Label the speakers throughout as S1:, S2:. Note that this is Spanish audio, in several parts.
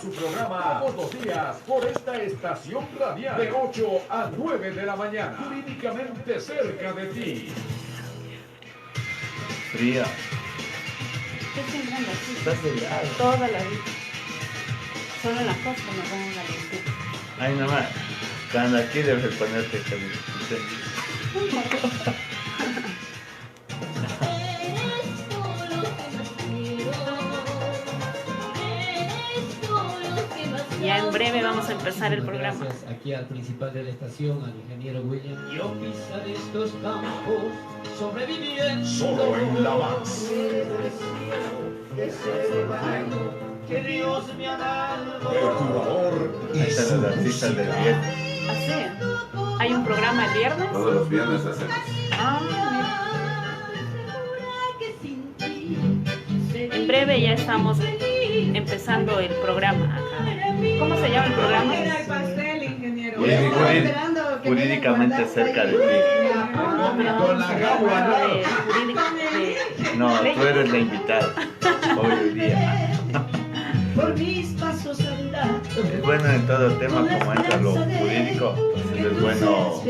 S1: su programa todos los días por esta estación radial de 8 a 9 de la mañana, jurídicamente cerca de ti.
S2: Fría.
S3: ¿Qué sembrando así?
S2: Estás helado.
S3: Toda la vida. Solo en la costa nos dan una lectura.
S2: Ay, nomás. Cuando aquí debes ponerte caliente.
S3: Ya en breve vamos a empezar el programa.
S4: Gracias aquí al principal de la estación, al ingeniero William. Yo pisar estos campos, sobreviviendo.
S1: Solo en La Más.
S4: Que Dios me ha dado.
S1: Ecuador y
S2: Ahí están
S1: su
S2: las artistas del
S1: música.
S2: viernes.
S3: ¿Así? ¿Hay un programa el viernes?
S5: Todos los viernes hacemos.
S3: Ah, mira. En breve ya estamos empezando el programa acá. ¿Cómo se llama el programa?
S6: Mira el pastel, ingeniero.
S2: Jurídicamente cerca de ti.
S1: Con la gagua,
S2: No, tú eres la invitada hoy día.
S6: Por mis pasos andando.
S2: Es bueno en todo tema como entra lo jurídico, pues es bueno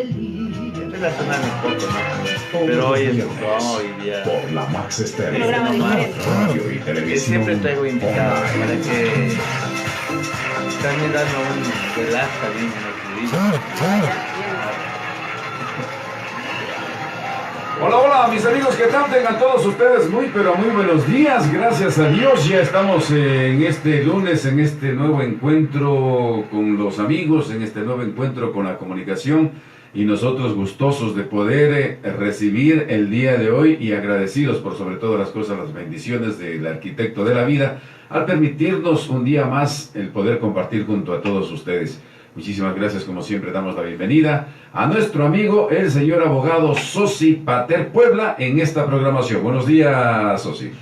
S2: relacionarme un poco, ¿no? Pero hoy es el programa hoy día.
S1: Por La Más Estéreo.
S3: Programa diferente.
S1: Radio y
S2: Yo
S1: televisión.
S2: siempre traigo invitados para que también darme un relax también en el jurídico.
S5: Hola, hola, mis amigos, ¿qué tal? Tengan todos ustedes muy, pero muy buenos días. Gracias a Dios, ya estamos en este lunes, en este nuevo encuentro con los amigos, en este nuevo encuentro con la comunicación. Y nosotros gustosos de poder recibir el día de hoy y agradecidos por sobre todas las cosas las bendiciones del arquitecto de la vida al permitirnos un día más el poder compartir junto a todos ustedes. Muchísimas gracias, como siempre damos la bienvenida a nuestro amigo el señor abogado Sosi Pater Puebla en esta programación. Buenos días, Sosi.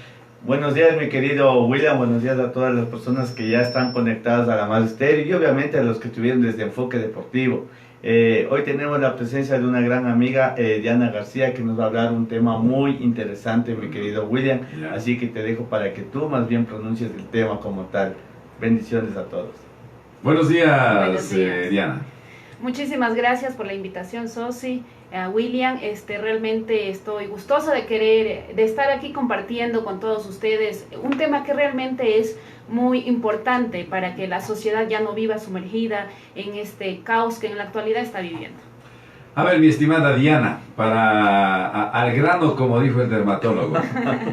S2: Buenos días, mi querido William, buenos días a todas las personas que ya están conectadas a la Más Estéreo y obviamente a los que estuvieron desde Enfoque Deportivo. Hoy tenemos la presencia de una gran amiga, Diana García, que nos va a hablar un tema muy interesante, mi querido William.
S5: Ya.
S2: Así que te dejo para que tú más bien pronuncies el tema como tal. Bendiciones a todos.
S5: Buenos días,
S3: Buenos días.
S5: Diana.
S3: Muchísimas gracias por la invitación, Sosi, William. Realmente estoy gustosa de estar aquí compartiendo con todos ustedes un tema que realmente es muy importante para que la sociedad ya no viva sumergida en este caos que en la actualidad está viviendo.
S5: A ver, mi estimada Diana, al grano, como dijo el dermatólogo,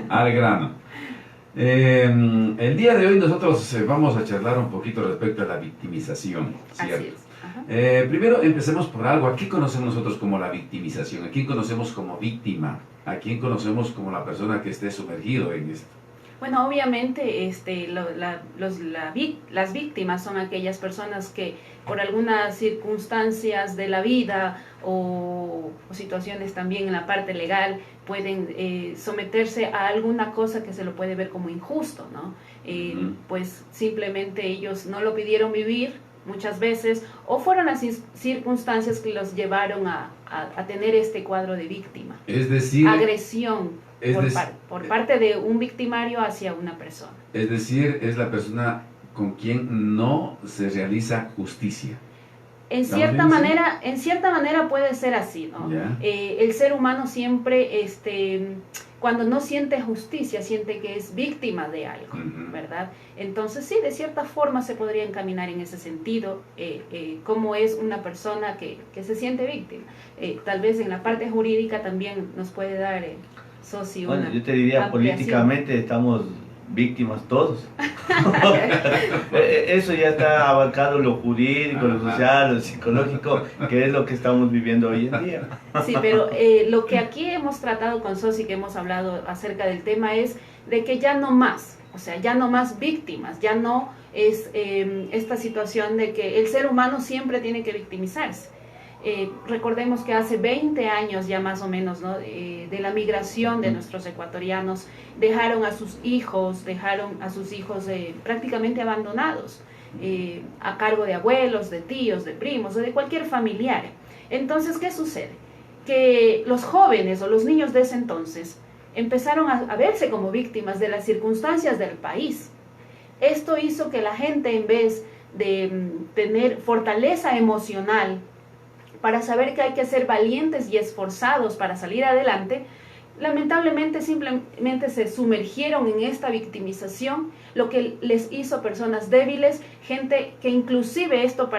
S5: al grano. El día de hoy nosotros vamos a charlar un poquito respecto a la victimización, ¿cierto?
S3: Así es. Ajá.
S5: Primero empecemos por algo. ¿A qué conocemos nosotros como la victimización? ¿A quién conocemos como víctima? ¿A quién conocemos como la persona que esté sumergido en esto?
S3: Bueno, obviamente las víctimas son aquellas personas que por algunas circunstancias de la vida o situaciones también en la parte legal pueden someterse a alguna cosa que se lo puede ver como injusto, ¿no? Pues simplemente ellos no lo pidieron vivir muchas veces o fueron las circunstancias que los llevaron a tener este cuadro de víctima.
S5: Es decir,
S3: Agresión por parte de un victimario hacia una persona.
S5: es decir, es la persona con quien no se realiza justicia.
S3: En cierta manera puede ser así, ¿no?
S5: Ya.
S3: El ser humano siempre, cuando no siente justicia, siente que es víctima de algo,
S5: Ujú.
S3: ¿verdad? Entonces sí, de cierta forma se podría encaminar en ese sentido, cómo es una persona que se siente víctima. Tal vez en la parte jurídica también nos puede dar, Sosi,
S2: Bueno,
S3: una
S2: yo te diría,
S3: ampliación.
S2: políticamente estamos víctimas todos. Eso ya está abarcado lo jurídico, lo social, lo psicológico, que es lo que estamos viviendo hoy en día.
S3: Sí, pero lo que aquí hemos tratado con Sosi, que hemos hablado acerca del tema, es de que ya no más, o sea, ya no más víctimas, ya no es esta situación de que el ser humano siempre tiene que victimizarse. Recordemos que hace 20 años ya más o menos, ¿no? De la migración de nuestros ecuatorianos, dejaron a sus hijos prácticamente abandonados, a cargo de abuelos, de tíos, de primos o de cualquier familiar. Entonces, ¿qué sucede? Que los jóvenes o los niños de ese entonces empezaron a verse como víctimas de las circunstancias del país. Esto hizo que la gente, en vez de tener fortaleza emocional para saber que hay que ser valientes y esforzados para salir adelante, lamentablemente simplemente se sumergieron en esta victimización, lo que les hizo personas débiles, gente que inclusive esto,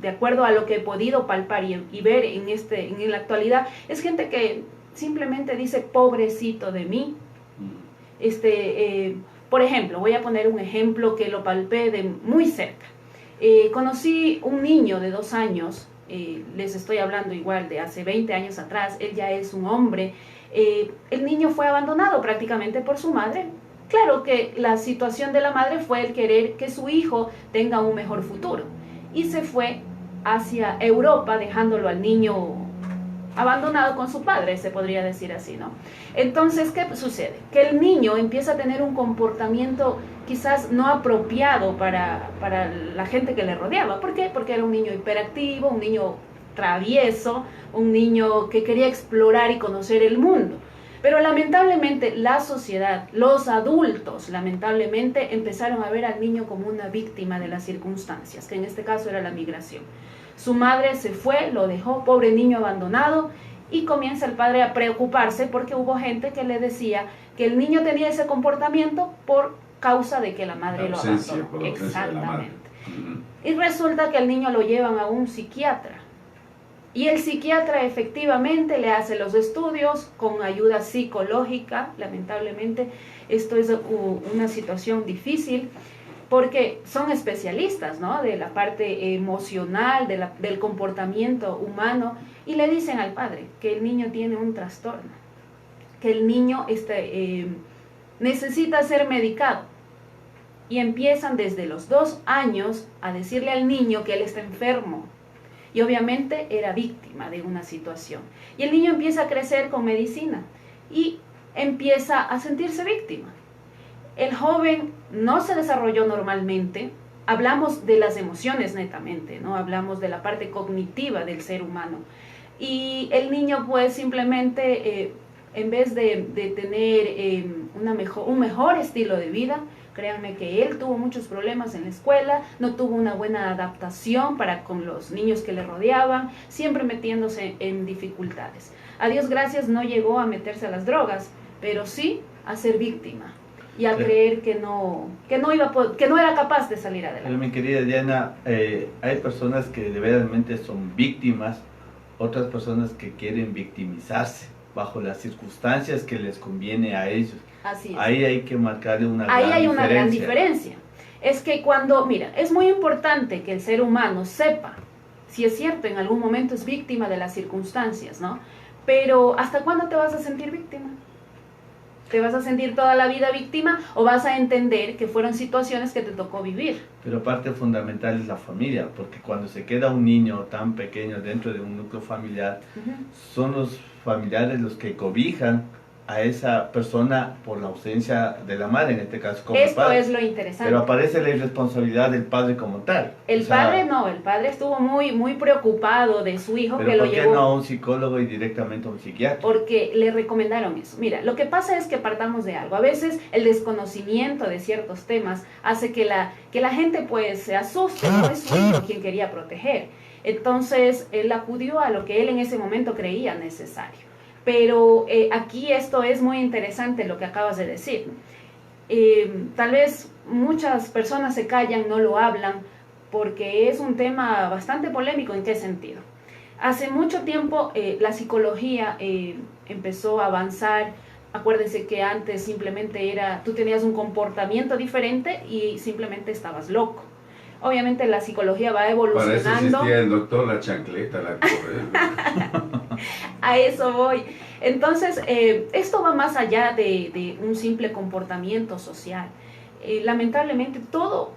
S3: de acuerdo a lo que he podido palpar y ver en la actualidad, es gente que simplemente dice pobrecito de mí. Por ejemplo, voy a poner un ejemplo que lo palpé de muy cerca. Conocí un niño de 2 años, les estoy hablando igual de hace 20 años atrás, él ya es un hombre. El niño fue abandonado prácticamente por su madre. Claro que la situación de la madre fue el querer que su hijo tenga un mejor futuro, y se fue hacia Europa dejándolo al niño abandonado con su padre, se podría decir así, ¿no? Entonces, ¿qué sucede? Que el niño empieza a tener un comportamiento quizás no apropiado para la gente que le rodeaba. ¿Por qué? Porque era un niño hiperactivo, un niño travieso, un niño que quería explorar y conocer el mundo. Pero lamentablemente la sociedad, los adultos, lamentablemente empezaron a ver al niño como una víctima de las circunstancias, que en este caso era la migración. Su madre se fue, lo dejó, pobre niño abandonado, y comienza el padre a preocuparse porque hubo gente que le decía que el niño tenía ese comportamiento por causa de que la madre lo abandonó. Exactamente. Y resulta que al niño lo llevan a un psiquiatra. Y el psiquiatra efectivamente le hace los estudios con ayuda psicológica. Lamentablemente esto es una situación difícil porque son especialistas, ¿no?, de la parte emocional, del comportamiento humano, y le dicen al padre que el niño tiene un trastorno, que el niño necesita ser medicado. Y empiezan desde los 2 años a decirle al niño que él está enfermo. Y obviamente era víctima de una situación. Y el niño empieza a crecer con medicina y empieza a sentirse víctima. El joven no se desarrolló normalmente. Hablamos de las emociones netamente, ¿no? Hablamos de la parte cognitiva del ser humano. Y el niño pues simplemente, en vez de tener un mejor estilo de vida, créanme que él tuvo muchos problemas en la escuela, no tuvo una buena adaptación con los niños que le rodeaban, siempre metiéndose en dificultades. A Dios gracias no llegó a meterse a las drogas, pero sí a ser víctima y a creer que no era capaz de salir adelante.
S2: Pero mi querida Diana, hay personas que de verdaderamente son víctimas, otras personas que quieren victimizarse bajo las circunstancias que les conviene a ellos.
S3: Así es.
S2: Ahí hay que marcarle una gran diferencia.
S3: Ahí hay una gran diferencia. Es que mira, es muy importante que el ser humano sepa, si es cierto, en algún momento es víctima de las circunstancias, ¿no? Pero ¿hasta cuándo te vas a sentir víctima? ¿Te vas a sentir toda la vida víctima o vas a entender que fueron situaciones que te tocó vivir?
S2: Pero parte fundamental es la familia, porque cuando se queda un niño tan pequeño dentro de un núcleo familiar, son los familiares los que cobijan a esa persona por la ausencia de la madre, en este caso como
S3: Esto
S2: padre.
S3: es lo interesante.
S2: Pero aparece la irresponsabilidad del padre como tal.
S3: El padre estuvo muy preocupado de su hijo,
S2: pero
S3: que lo
S2: ¿por qué
S3: llevó
S2: no a un psicólogo y directamente a un psiquiatra?
S3: porque le recomendaron eso. Mira, lo que pasa es que partamos de algo. A veces el desconocimiento de ciertos temas hace que la gente pues se asuste, no es su hijo quien quería proteger. Entonces él acudió a lo que él en ese momento creía necesario. Pero aquí esto es muy interesante lo que acabas de decir. Tal vez muchas personas se callan, no lo hablan, porque es un tema bastante polémico. ¿En qué sentido? Hace mucho tiempo la psicología empezó a avanzar. Acuérdense que antes simplemente tú tenías un comportamiento diferente y simplemente estabas loco. Obviamente la psicología va evolucionando.
S5: Para eso existía el doctor La Chancleta, la
S3: A eso voy. Entonces, esto va más allá de un simple comportamiento social. Lamentablemente, todo,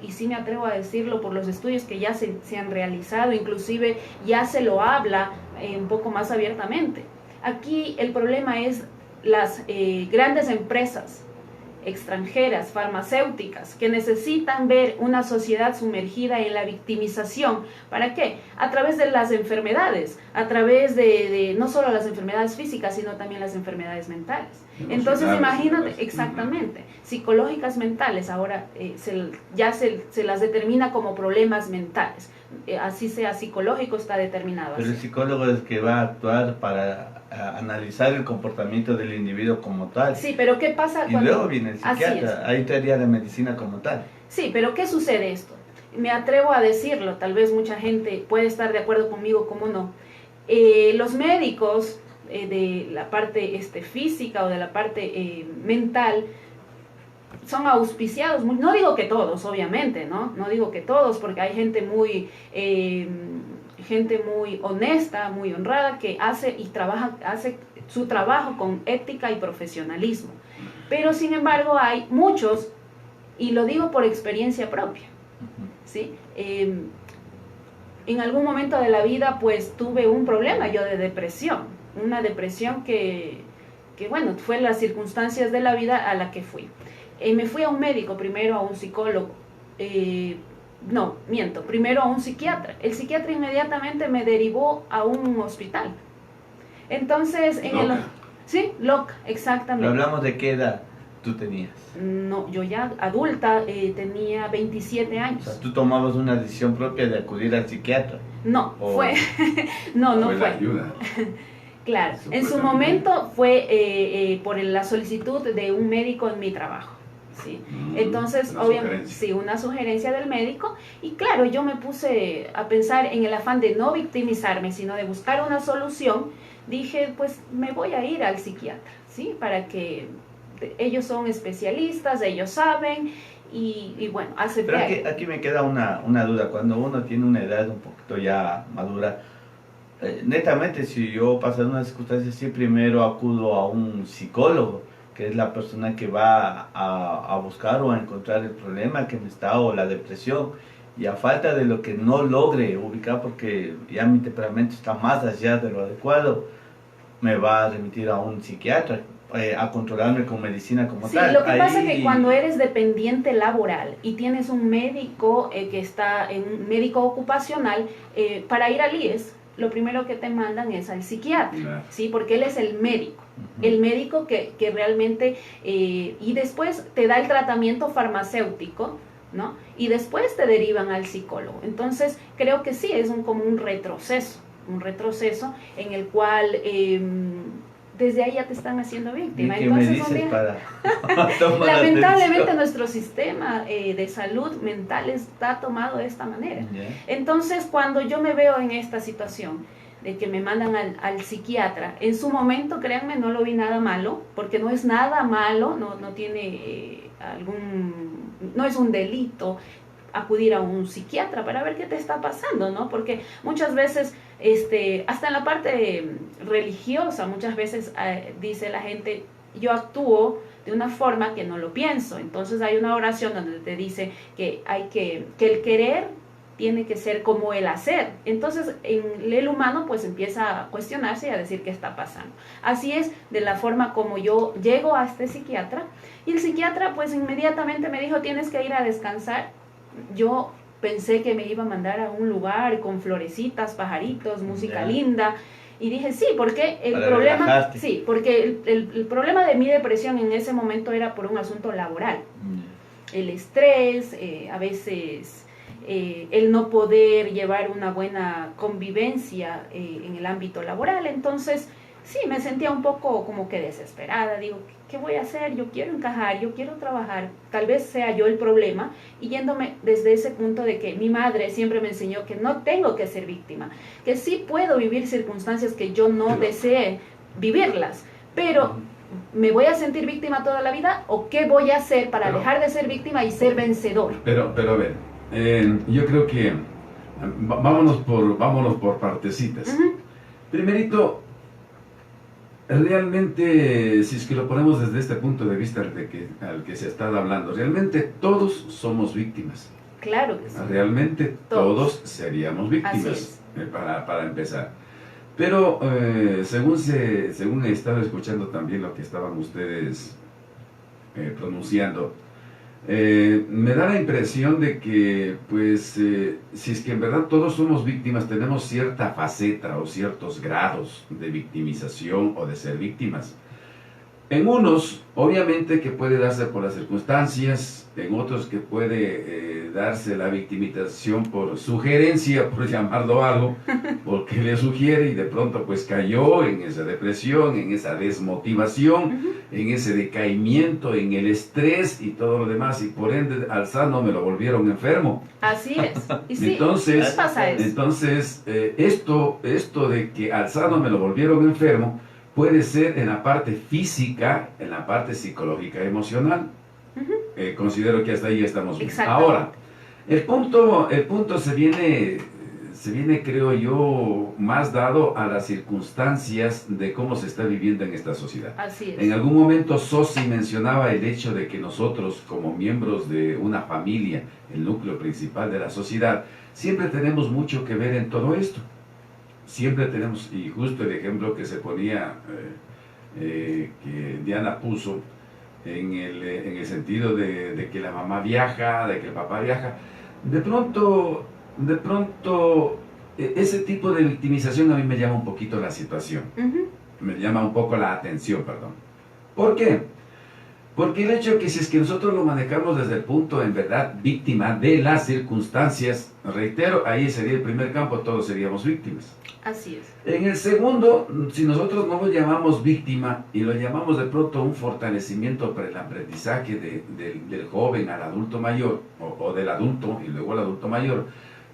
S3: y sí me atrevo a decirlo por los estudios que ya se han realizado, inclusive ya se lo habla un poco más abiertamente. Aquí el problema es las grandes empresas extranjeras, farmacéuticas, que necesitan ver una sociedad sumergida en la victimización. ¿Para qué? A través de las enfermedades, a través de no solo las enfermedades físicas, sino también las enfermedades mentales. Entonces imagínate, exactamente, psicológicas mentales, ahora se las determina como problemas mentales. Así sea psicológico, está determinado.
S2: Pero
S3: así.
S2: el psicólogo es el que va a actuar para analizar el comportamiento del individuo como tal.
S3: Sí, pero ¿qué pasa
S2: Y
S3: cuando...?
S2: luego viene el psiquiatra, ahí entraría la medicina como tal.
S3: Sí, pero ¿qué sucede esto? Me atrevo a decirlo, tal vez mucha gente puede estar de acuerdo conmigo, como no. Los médicos de la parte física o de la parte mental son auspiciados, no digo que todos, obviamente, ¿no? No digo que todos, porque hay gente muy honesta, muy honrada, que hace su trabajo con ética y profesionalismo. Pero sin embargo hay muchos, y lo digo por experiencia propia, ¿sí? En algún momento de la vida pues tuve un problema yo de depresión, una depresión que bueno, fue las circunstancias de la vida a la que fui. Me fui a un médico, primero a un psicólogo, no, miento, primero a un psiquiatra. El psiquiatra inmediatamente me derivó a un hospital. Entonces, sí, loca, exactamente.
S2: Pero hablamos de qué edad tú tenías.
S3: No, yo ya adulta, tenía 27 años.
S2: O sea, tú tomabas una decisión propia de acudir al psiquiatra.
S3: No, fue, no
S5: fue
S3: fue.
S5: la ayuda.
S3: Claro, en su momento fue por la solicitud de un médico en mi trabajo. ¿Sí? Entonces, obviamente, sí, una sugerencia del médico, y claro, yo me puse a pensar en el afán de no victimizarme, sino de buscar una solución. Dije, pues me voy a ir al psiquiatra, ¿sí? Para que ellos son especialistas, ellos saben, y bueno, acepté.
S2: Pero aquí me queda una duda. Cuando uno tiene una edad un poquito ya madura, netamente, si yo paso una circunstancia así, primero acudo a un psicólogo, que es la persona que va a buscar o a encontrar el problema que me está, o la depresión, y a falta de lo que no logre ubicar, porque ya mi temperamento está más allá de lo adecuado, me va a remitir a un psiquiatra, a controlarme con medicina como tal.
S3: Sí, lo que pasa es que cuando eres dependiente laboral y tienes un médico que está en un médico ocupacional, para ir al IES, lo primero que te mandan es al psiquiatra,
S5: Claro.
S3: ¿sí? Porque él es el médico que realmente, y después te da el tratamiento farmacéutico, ¿no? Y después te derivan al psicólogo. Entonces, creo que sí, es como un retroceso en el cual desde ahí ya te están haciendo víctima.
S2: ¿Y qué
S3: Entonces,
S2: me dices para tomar
S3: lamentablemente
S2: atención?
S3: nuestro sistema de salud mental está tomado de esta manera.
S2: Ya.
S3: Entonces, cuando yo me veo en esta situación de que me mandan al psiquiatra, en su momento, créanme, no lo vi nada malo, porque no es nada malo, no tiene no es un delito acudir a un psiquiatra para ver qué te está pasando, ¿no? Porque muchas veces, hasta en la parte religiosa, muchas veces dice la gente, yo actúo de una forma que no lo pienso. Entonces hay una oración donde te dice que el querer tiene que ser como el hacer. Entonces el humano pues empieza a cuestionarse y a decir qué está pasando. Así es de la forma como yo llego a este psiquiatra, y el psiquiatra pues inmediatamente me dijo, tienes que ir a descansar. Yo pensé que me iba a mandar a un lugar con florecitas, pajaritos, música linda, y dije sí, porque el problema, sí, porque el problema de mi depresión en ese momento era por un asunto laboral. El estrés, a veces el no poder llevar una buena convivencia en el ámbito laboral. Entonces sí, me sentía un poco como que desesperada. Digo, ¿qué voy a hacer? Yo quiero encajar, yo quiero trabajar, tal vez sea yo el problema, y yéndome desde ese punto de que mi madre siempre me enseñó que no tengo que ser víctima, que sí puedo vivir circunstancias que yo no desee vivirlas, pero ¿me voy a sentir víctima toda la vida? ¿O qué voy a hacer para dejar de ser víctima y ser vencedor?
S5: Pero a ver, yo creo que vámonos por partecitas. Primerito, realmente, si es que lo ponemos desde este punto de vista al que se está hablando, realmente todos somos víctimas.
S3: Claro que sí.
S5: Realmente todos seríamos víctimas, para empezar. Pero según he estado escuchando también lo que estaban ustedes pronunciando. Me da la impresión de que, pues, si es que en verdad todos somos víctimas, tenemos cierta faceta o ciertos grados de victimización o de ser víctimas. En unos, obviamente, que puede darse por las circunstancias, en otros que puede darse la victimización por sugerencia, por llamarlo algo, porque le sugiere y de pronto pues cayó en esa depresión, en esa desmotivación, en ese decaimiento, en el estrés y todo lo demás, y por ende al sano me lo volvieron enfermo.
S3: Así es. Y sí,
S5: Entonces,
S3: pasa eso.
S5: entonces esto de que al sano me lo volvieron enfermo, puede ser en la parte física, en la parte psicológica, emocional. Considero que hasta ahí estamos bien. Ahora, el punto se viene, creo yo, más dado a las circunstancias de cómo se está viviendo en esta sociedad.
S3: Así es.
S5: En algún momento Sosi mencionaba el hecho de que nosotros, como miembros de una familia, el núcleo principal de la sociedad, siempre tenemos mucho que ver en todo esto. Siempre tenemos, y justo el ejemplo que se ponía, que Diana puso, en el sentido de que la mamá viaja, de que el papá viaja, de pronto, ese tipo de victimización a mí me llama un poquito la situación, me llama un poco la atención, perdón. ¿Por qué? Porque el hecho que si es que nosotros lo manejamos desde el punto, en verdad, víctima de las circunstancias, reitero, ahí sería el primer campo, todos seríamos víctimas.
S3: Así es.
S5: En el segundo, si nosotros no lo llamamos víctima y lo llamamos de pronto un fortalecimiento para el aprendizaje del joven al adulto mayor, o del adulto y luego al adulto mayor,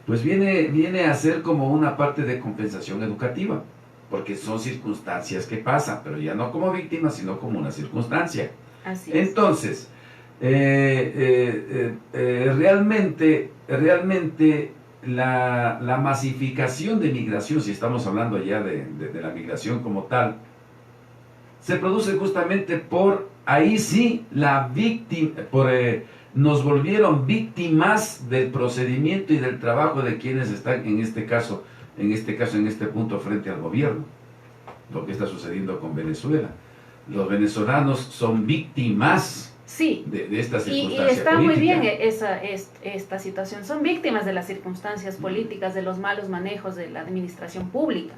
S5: pues viene a ser como una parte de compensación educativa, porque son circunstancias que pasan, pero ya no como víctima, sino como una circunstancia.
S3: Así es.
S5: Entonces, realmente la masificación de migración, si estamos hablando ya de la migración como tal, se produce justamente por, ahí sí, la víctima, nos volvieron víctimas del procedimiento y del trabajo de quienes están en este punto frente al gobierno. Lo que está sucediendo con Venezuela. Los venezolanos son víctimas, sí, de esta circunstancia
S3: y está
S5: política.
S3: muy bien esta situación. Son víctimas de las circunstancias políticas, de los malos manejos de la administración pública.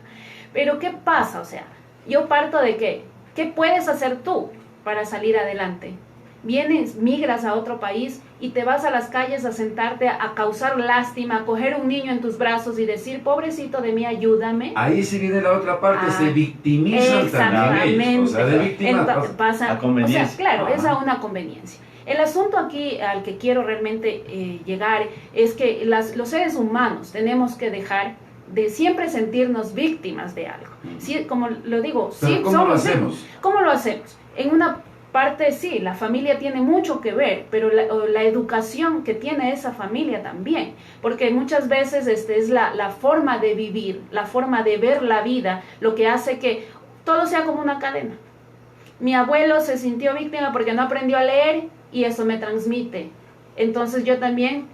S3: Pero ¿qué pasa? O sea, yo parto de que, ¿qué puedes hacer tú para salir adelante? Vienes, migras a otro país y te vas a las calles a sentarte, a causar lástima, a coger un niño en tus brazos y decir, pobrecito de mí, ayúdame.
S5: Ahí sí viene la otra parte, se victimizan también ellos. O sea, de víctimas
S3: pasa
S2: a conveniencia.
S3: O sea, claro, es a una conveniencia. El asunto aquí al que quiero realmente llegar es que los seres humanos tenemos que dejar de siempre sentirnos víctimas de algo. Sí, como lo digo, sí,
S5: ¿cómo lo hacemos?
S3: ¿Cómo lo hacemos? En una parte sí, la familia tiene mucho que ver, pero la educación que tiene esa familia también, porque muchas veces es la forma de vivir, la forma de ver la vida, lo que hace que todo sea como una cadena. Mi abuelo se sintió víctima porque no aprendió a leer y eso me transmite. Entonces yo también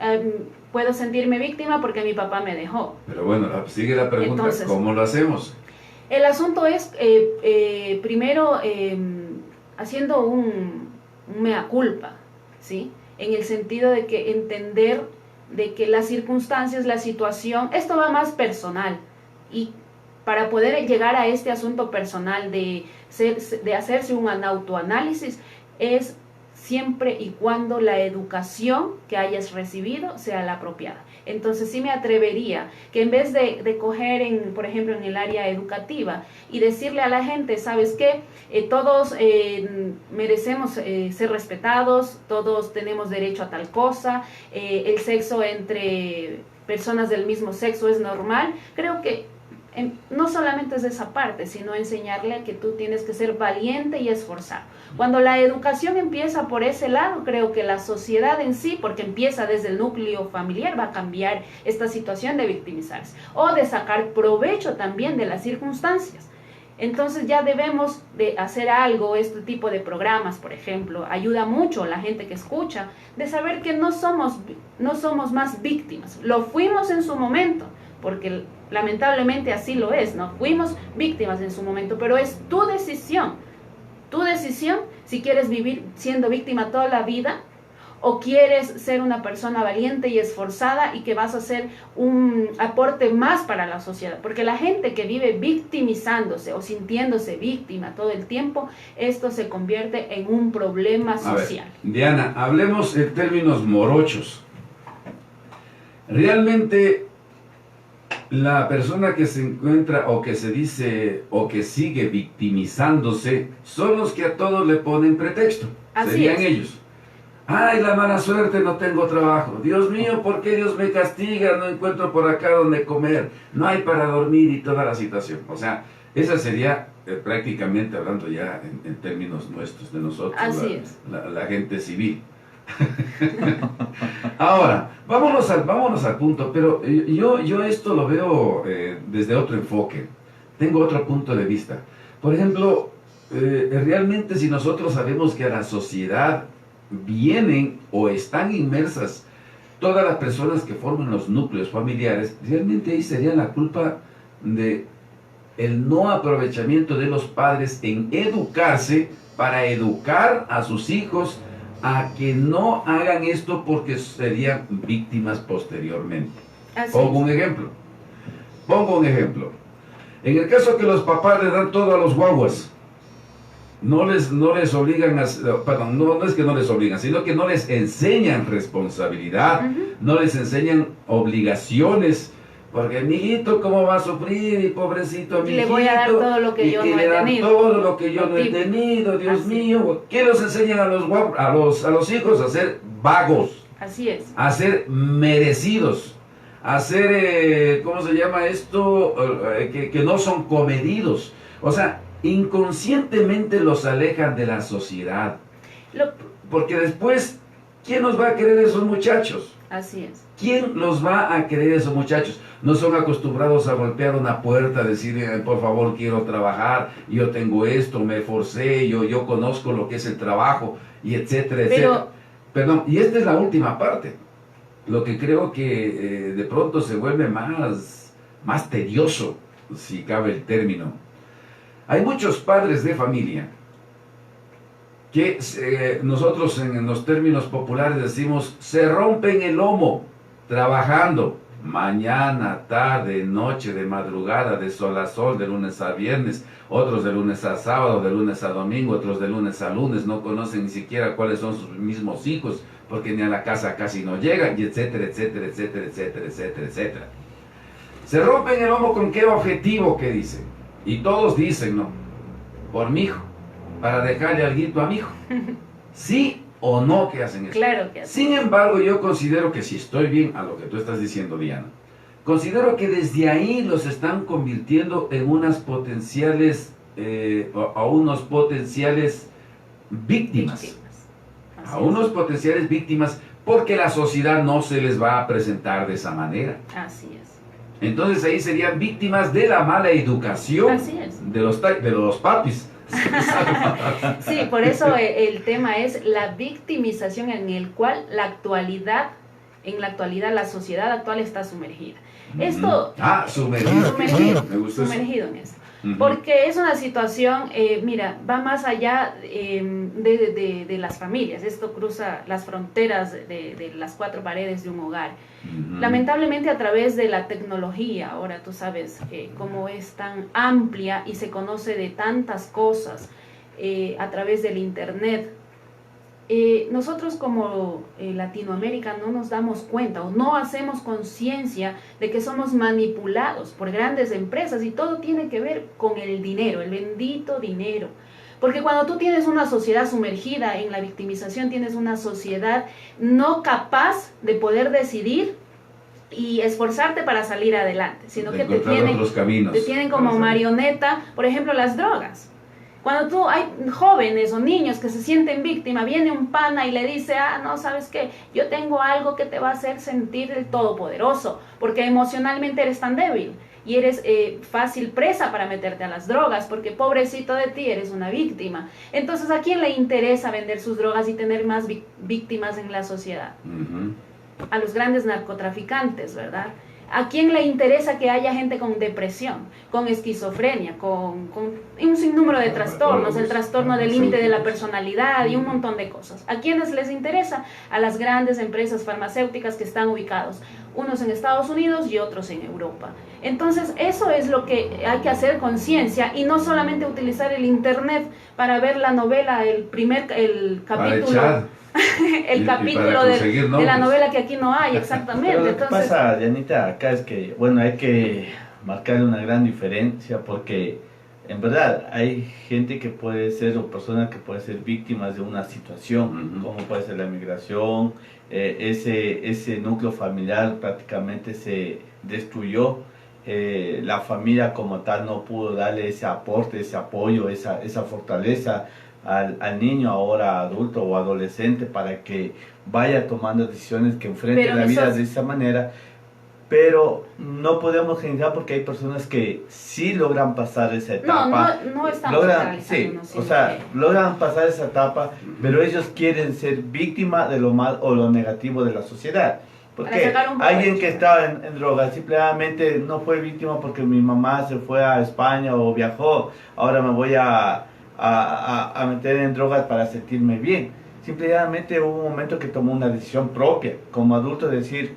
S3: puedo sentirme víctima porque mi papá me dejó.
S5: Pero bueno, sigue la pregunta, entonces, ¿cómo lo hacemos?
S3: El asunto es, primero, haciendo un mea culpa, ¿sí? En el sentido de que entender de que las circunstancias, la situación, esto va más personal. Y para poder llegar a este asunto personal de hacerse un autoanálisis, es siempre y cuando la educación que hayas recibido sea la apropiada. Entonces sí me atrevería que en vez de coger, por ejemplo, en el área educativa y decirle a la gente, ¿sabes qué? Todos merecemos ser respetados, todos tenemos derecho a tal cosa, el sexo entre personas del mismo sexo es normal. Creo que no solamente es de esa parte, sino enseñarle a que tú tienes que ser valiente y esforzado. Cuando la educación empieza por ese lado, creo que la sociedad en sí, porque empieza desde el núcleo familiar, va a cambiar esta situación de victimizarse o de sacar provecho también de las circunstancias. Entonces ya debemos de hacer algo, este tipo de programas, por ejemplo, ayuda mucho a la gente que escucha, de saber que no somos más víctimas. Lo fuimos en su momento, porque lamentablemente así lo es, ¿no? Fuimos víctimas en su momento, pero es tu decisión Si quieres vivir siendo víctima toda la vida, o quieres ser una persona valiente y esforzada y que vas a hacer un aporte más para la sociedad. Porque la gente que vive victimizándose o sintiéndose víctima todo el tiempo, esto se convierte en un problema social.
S5: A ver, Diana, hablemos en términos morochos. Realmente la persona que se encuentra o que se dice o que sigue victimizándose son los que a todos le ponen pretexto.
S3: Así
S5: Serían
S3: es.
S5: ellos. Ay, la mala suerte, no tengo trabajo. Dios mío, ¿por qué Dios me castiga? No encuentro por acá donde comer. No hay para dormir y toda la situación. O sea, esa sería prácticamente hablando ya en términos nuestros, de nosotros,
S3: Así es.
S5: la gente civil. Ahora, vámonos al punto, pero yo esto lo veo desde otro enfoque. Tengo otro punto de vista. Por ejemplo, realmente si nosotros sabemos que a la sociedad vienen o están inmersas todas las personas que forman los núcleos familiares, realmente ahí sería la culpa de el no aprovechamiento de los padres en educarse para educar a sus hijos a que no hagan esto porque serían víctimas posteriormente.
S3: Así
S5: Pongo
S3: es.
S5: un ejemplo. En el caso que los papás le dan todo a los guaguas, no les obligan a, perdón, no es que no les obligan, sino que no les enseñan responsabilidad, no les enseñan obligaciones, porque amiguito, ¿cómo va a sufrir? Y pobrecito amiguito.
S3: Le voy a dar todo lo que yo no he tenido.
S5: Todo lo que yo no he tenido, Dios
S3: Así.
S5: mío. ¿Qué los enseñan a los hijos? A ser vagos,
S3: Así es.
S5: a ser merecidos, a ser, ¿cómo se llama esto? Que no son comedidos. O sea, inconscientemente los alejan de la sociedad. Porque después, ¿quién nos va a querer esos muchachos?
S3: Así es.
S5: ¿Quién los va a querer esos muchachos? No son acostumbrados a golpear una puerta, decir, por favor, quiero trabajar, yo tengo esto, me esforcé, yo conozco lo que es el trabajo, y etcétera, etcétera. Perdón, y esta es la última parte. Lo que creo que de pronto se vuelve más tedioso, si cabe el término. Hay muchos padres de familia que nosotros en los términos populares decimos, se rompen el lomo trabajando mañana, tarde, noche, de madrugada, de sol a sol, de lunes a viernes, otros de lunes a sábado, de lunes a domingo, otros de lunes a lunes, no conocen ni siquiera cuáles son sus mismos hijos, porque ni a la casa casi no llegan, y etcétera, etcétera, etcétera, etcétera, etcétera, etcétera. Se rompen el lomo con qué objetivo, que dicen, y todos dicen, no, por mi hijo, para dejarle alguito a mi hijo. ¿Sí o no que hacen eso?
S3: Claro que así.
S5: Sin embargo, yo considero que si estoy bien a lo que tú estás diciendo, Diana, considero que desde ahí los están convirtiendo en unas potenciales, a unos potenciales víctimas. A unos potenciales víctimas, porque la sociedad no se les va a presentar de esa manera.
S3: Así es.
S5: Entonces ahí serían víctimas de la mala educación
S3: Así es.
S5: de los papis.
S3: Sí, por eso el tema es la victimización en el cual en la actualidad la sociedad actual está sumergida. Esto
S5: Sumergido. Me gustó eso.
S3: sumergido en esto. Porque es una situación, mira, va más allá de las familias. Esto cruza las fronteras de las cuatro paredes de un hogar. Lamentablemente a través de la tecnología, ahora tú sabes cómo es tan amplia y se conoce de tantas cosas a través del internet. Nosotros como Latinoamérica no nos damos cuenta o no hacemos conciencia de que somos manipulados por grandes empresas y todo tiene que ver con el dinero, el bendito dinero. Porque cuando tú tienes una sociedad sumergida en la victimización, tienes una sociedad no capaz de poder decidir y esforzarte para salir adelante, sino que te tienen como marioneta, por ejemplo, las drogas. Cuando hay jóvenes o niños que se sienten víctimas, viene un pana y le dice, no, ¿sabes qué? Yo tengo algo que te va a hacer sentir el todopoderoso, porque emocionalmente eres tan débil y eres fácil presa para meterte a las drogas, porque pobrecito de ti, eres una víctima. Entonces, ¿a quién le interesa vender sus drogas y tener más víctimas en la sociedad? A los grandes narcotraficantes, ¿verdad? ¿A quién le interesa que haya gente con depresión, con esquizofrenia, con un sinnúmero de trastornos, el trastorno del límite de la personalidad y un montón de cosas? ¿A quiénes les interesa? A las grandes empresas farmacéuticas que están ubicados, unos en Estados Unidos y otros en Europa. Entonces, eso es lo que hay que hacer conciencia y no solamente utilizar el internet para ver la novela, el capítulo. El capítulo de la novela que aquí no hay, exactamente.
S2: Pero lo que
S3: Entonces,
S2: pasa, Dianita, acá es que, bueno, hay que marcar una gran diferencia porque en verdad hay gente que puede ser, o personas que pueden ser víctimas de una situación, como puede ser la migración, ese núcleo familiar prácticamente se destruyó, la familia como tal no pudo darle ese aporte, ese apoyo, esa fortaleza al niño ahora adulto o adolescente para que vaya tomando decisiones, que enfrente la vida de esa manera, pero no podemos generalizar porque hay personas que sí logran pasar esa etapa.
S3: No estamos generalizando.
S2: Sí, o sea, logran pasar esa etapa, pero ellos quieren ser víctima de lo mal o lo negativo de la sociedad. Porque alguien que estaba en drogas simplemente no fue víctima porque mi mamá se fue a España o viajó, ahora me voy a meter en drogas para sentirme bien. Simplemente hubo un momento que tomó una decisión propia, como adulto, decir,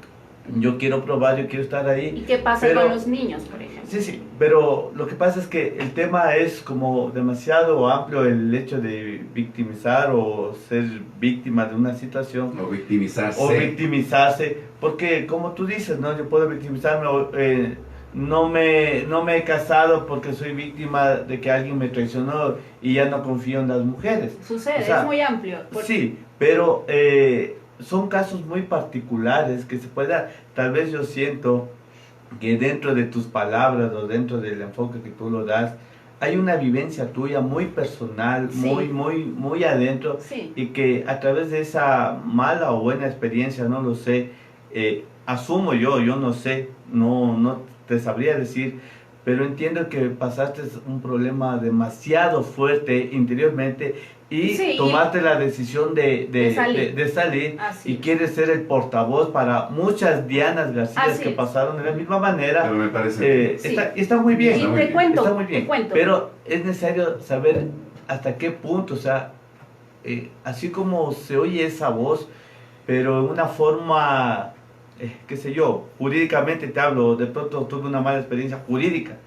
S2: yo quiero probar, yo quiero estar ahí.
S3: ¿Y qué pasa con los niños, por ejemplo?
S2: Sí, pero lo que pasa es que el tema es como demasiado amplio, el hecho de victimizar o ser víctima de una situación.
S5: O victimizarse.
S2: O victimizarse, porque como tú dices, ¿no? Yo puedo victimizarme, no me he casado porque soy víctima de que alguien me traicionó y ya no confío en las mujeres.
S3: Sucede, o sea, es muy amplio.
S2: Sí, pero son casos muy particulares que se pueda, tal vez yo siento que dentro de tus palabras o dentro del enfoque que tú lo das, hay una vivencia tuya muy personal,
S3: sí,
S2: muy adentro,
S3: sí,
S2: y que a través de esa mala o buena experiencia, no lo sé, asumo yo no sé, no te sabría decir, pero entiendo que pasaste un problema demasiado fuerte interiormente y
S3: sí,
S2: tomaste la decisión de salir y quieres ser el portavoz para muchas Dianas García que pasaron de la misma manera.
S5: Pero me parece
S2: está muy bien,
S3: y te cuento,
S2: pero es necesario saber hasta qué punto, o sea, así como se oye esa voz, pero en una forma, qué sé yo, jurídicamente te hablo, de pronto tuve una mala experiencia jurídica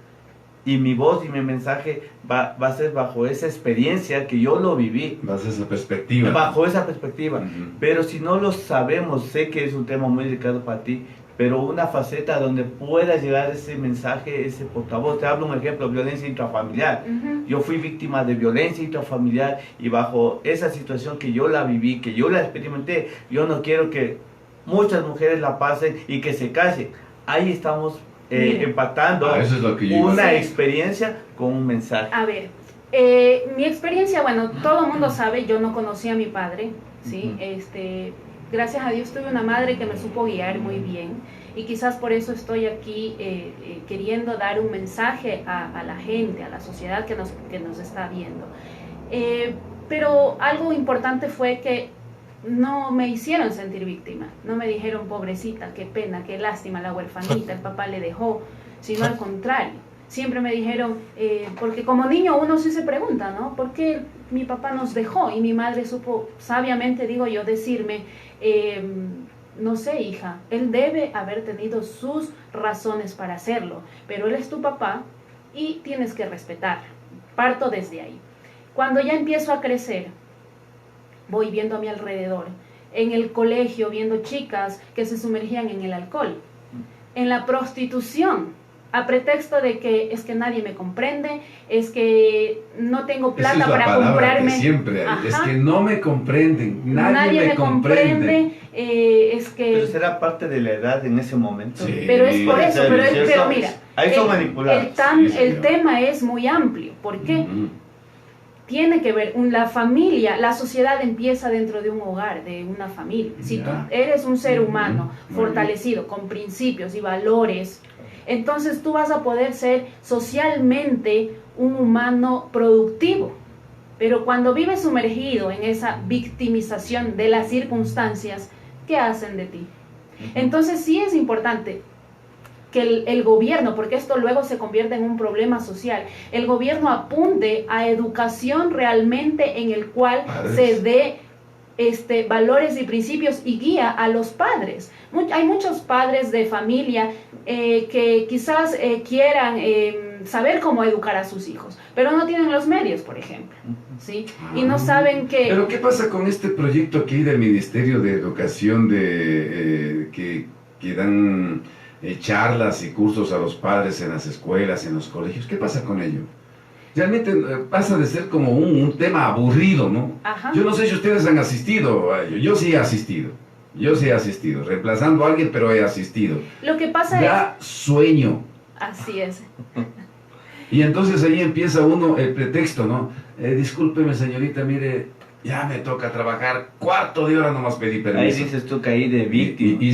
S2: y mi voz y mi mensaje va a ser bajo esa experiencia que yo lo viví.
S5: Bajo esa perspectiva.
S2: Bajo esa perspectiva. Pero si no lo sabemos, sé que es un tema muy delicado para ti, pero una faceta donde pueda llegar ese mensaje, ese portavoz. Te hablo un ejemplo, violencia intrafamiliar. Yo fui víctima de violencia intrafamiliar y bajo esa situación que yo la viví, que yo la experimenté, yo no quiero que muchas mujeres la pasen y que se casen. Ahí estamos empatando
S5: eso es lo que
S2: una experiencia con un mensaje.
S3: A ver, mi experiencia, bueno, todo el mundo sabe, yo no conocí a mi padre, ¿sí? Gracias a Dios tuve una madre que me supo guiar muy bien y quizás por eso estoy aquí queriendo dar un mensaje a la gente, a la sociedad que nos está viendo. Pero algo importante fue que no me hicieron sentir víctima, no me dijeron pobrecita, qué pena, qué lástima, la huerfanita, el papá le dejó, sino al contrario, siempre me dijeron, porque como niño uno sí se pregunta, ¿no? ¿Por qué mi papá nos dejó? Y mi madre supo sabiamente, digo yo, decirme, no sé, hija, él debe haber tenido sus razones para hacerlo, pero él es tu papá y tienes que respetar. Parto desde ahí. Cuando ya empiezo a crecer, voy viendo a mi alrededor, en el colegio, viendo chicas que se sumergían en el alcohol, en la prostitución, a pretexto de que es que nadie me comprende, es que no tengo plata para comprarme.
S5: Que siempre hay, es que no me comprenden, nadie me comprende.
S3: Es que...
S2: Pero será parte de la edad en ese momento.
S3: Sí. Pero es por eso, pero mira,
S2: ahí son manipulados.
S3: El tema es muy amplio. ¿Por qué? Tiene que ver, la familia, la sociedad empieza dentro de un hogar, de una familia. Si tú eres un ser humano fortalecido, con principios y valores, entonces tú vas a poder ser socialmente un humano productivo. Pero cuando vives sumergido en esa victimización de las circunstancias, ¿qué hacen de ti? Entonces sí es importante. que el gobierno, porque esto luego se convierte en un problema social, el gobierno apunte a educación realmente en el cual se dé valores y principios y guía a los padres. Hay muchos padres de familia que quizás quieran saber cómo educar a sus hijos, pero no tienen los medios, por ejemplo, ¿sí? Y no saben que...
S5: Pero ¿qué pasa con este proyecto aquí del Ministerio de Educación que dan charlas y cursos a los padres en las escuelas, en los colegios? ¿Qué pasa con ello? Realmente pasa de ser como un tema aburrido, ¿no?
S3: Ajá.
S5: Yo no sé si ustedes han asistido a ello. Yo sí he asistido. Reemplazando a alguien, pero he asistido.
S3: Lo que pasa
S5: Da sueño.
S3: Así es.
S5: Y entonces ahí empieza uno el pretexto, ¿no? Discúlpeme, señorita, mire, ya me toca trabajar, cuarto de hora nomás pedí permiso.
S2: Ahí dices tú caí de víctima.
S5: Y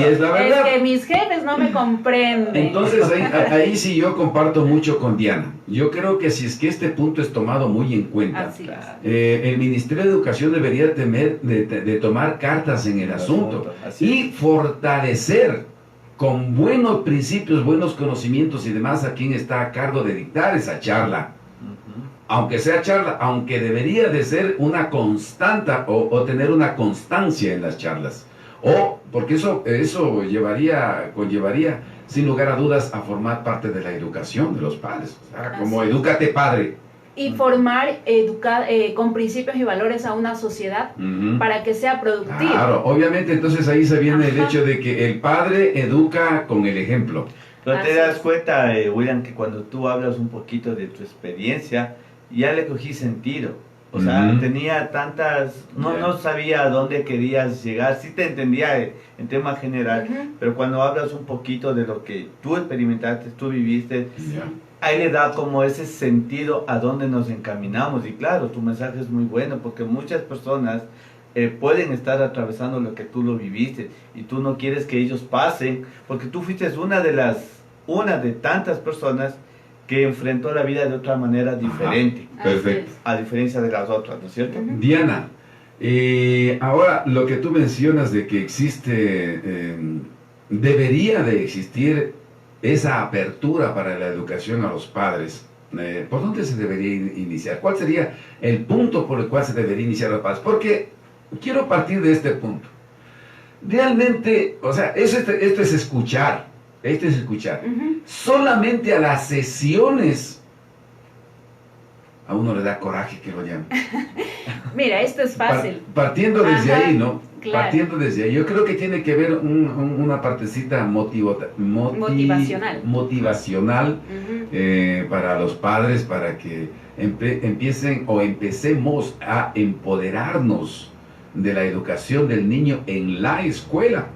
S5: es la verdad.
S3: Es que mis jefes no me comprenden.
S5: Entonces ahí sí yo comparto mucho con Diana. Yo creo que si es que este punto es tomado muy en cuenta,
S3: Así es.
S5: el Ministerio de Educación debería de tomar cartas en el asunto y fortalecer con buenos principios, buenos conocimientos y demás a quien está a cargo de dictar esa charla. Aunque sea charla, aunque debería de ser una constante o tener una constancia en las charlas. Porque eso conllevaría, sin lugar a dudas, a formar parte de la educación de los padres. O sea, como edúcate padre.
S3: Y formar con principios y valores a una sociedad para que sea productiva.
S5: Claro, obviamente entonces ahí se viene el hecho de que el padre educa con el ejemplo.
S2: Pero te das cuenta, William, que cuando tú hablas un poquito de tu experiencia, ya le cogí sentido. O sea, tenía tantas... No sabía a dónde querías llegar. Sí te entendía en tema general, pero cuando hablas un poquito de lo que tú experimentaste, tú viviste, ahí le da como ese sentido a dónde nos encaminamos. Y claro, tu mensaje es muy bueno, porque muchas personas pueden estar atravesando lo que tú lo viviste, y tú no quieres que ellos pasen, porque tú fuiste una de tantas personas que enfrentó la vida de otra manera diferente.
S5: Perfecto.
S2: A diferencia de las otras, ¿no es cierto?
S5: Diana, ahora lo que tú mencionas de que debería de existir esa apertura para la educación a los padres, ¿por dónde se debería iniciar? ¿Cuál sería el punto por el cual se debería iniciar a los padres? Porque quiero partir de este punto. Realmente, o sea, esto es escuchar. Solamente a las sesiones a uno le da coraje que lo llamen.
S3: Mira, esto es fácil.
S5: Partiendo desde ahí, ¿no?
S3: Claro.
S5: Partiendo desde ahí. Yo creo que tiene que ver una partecita motivacional para los padres, para que empecemos a empoderarnos de la educación del niño en la escuela.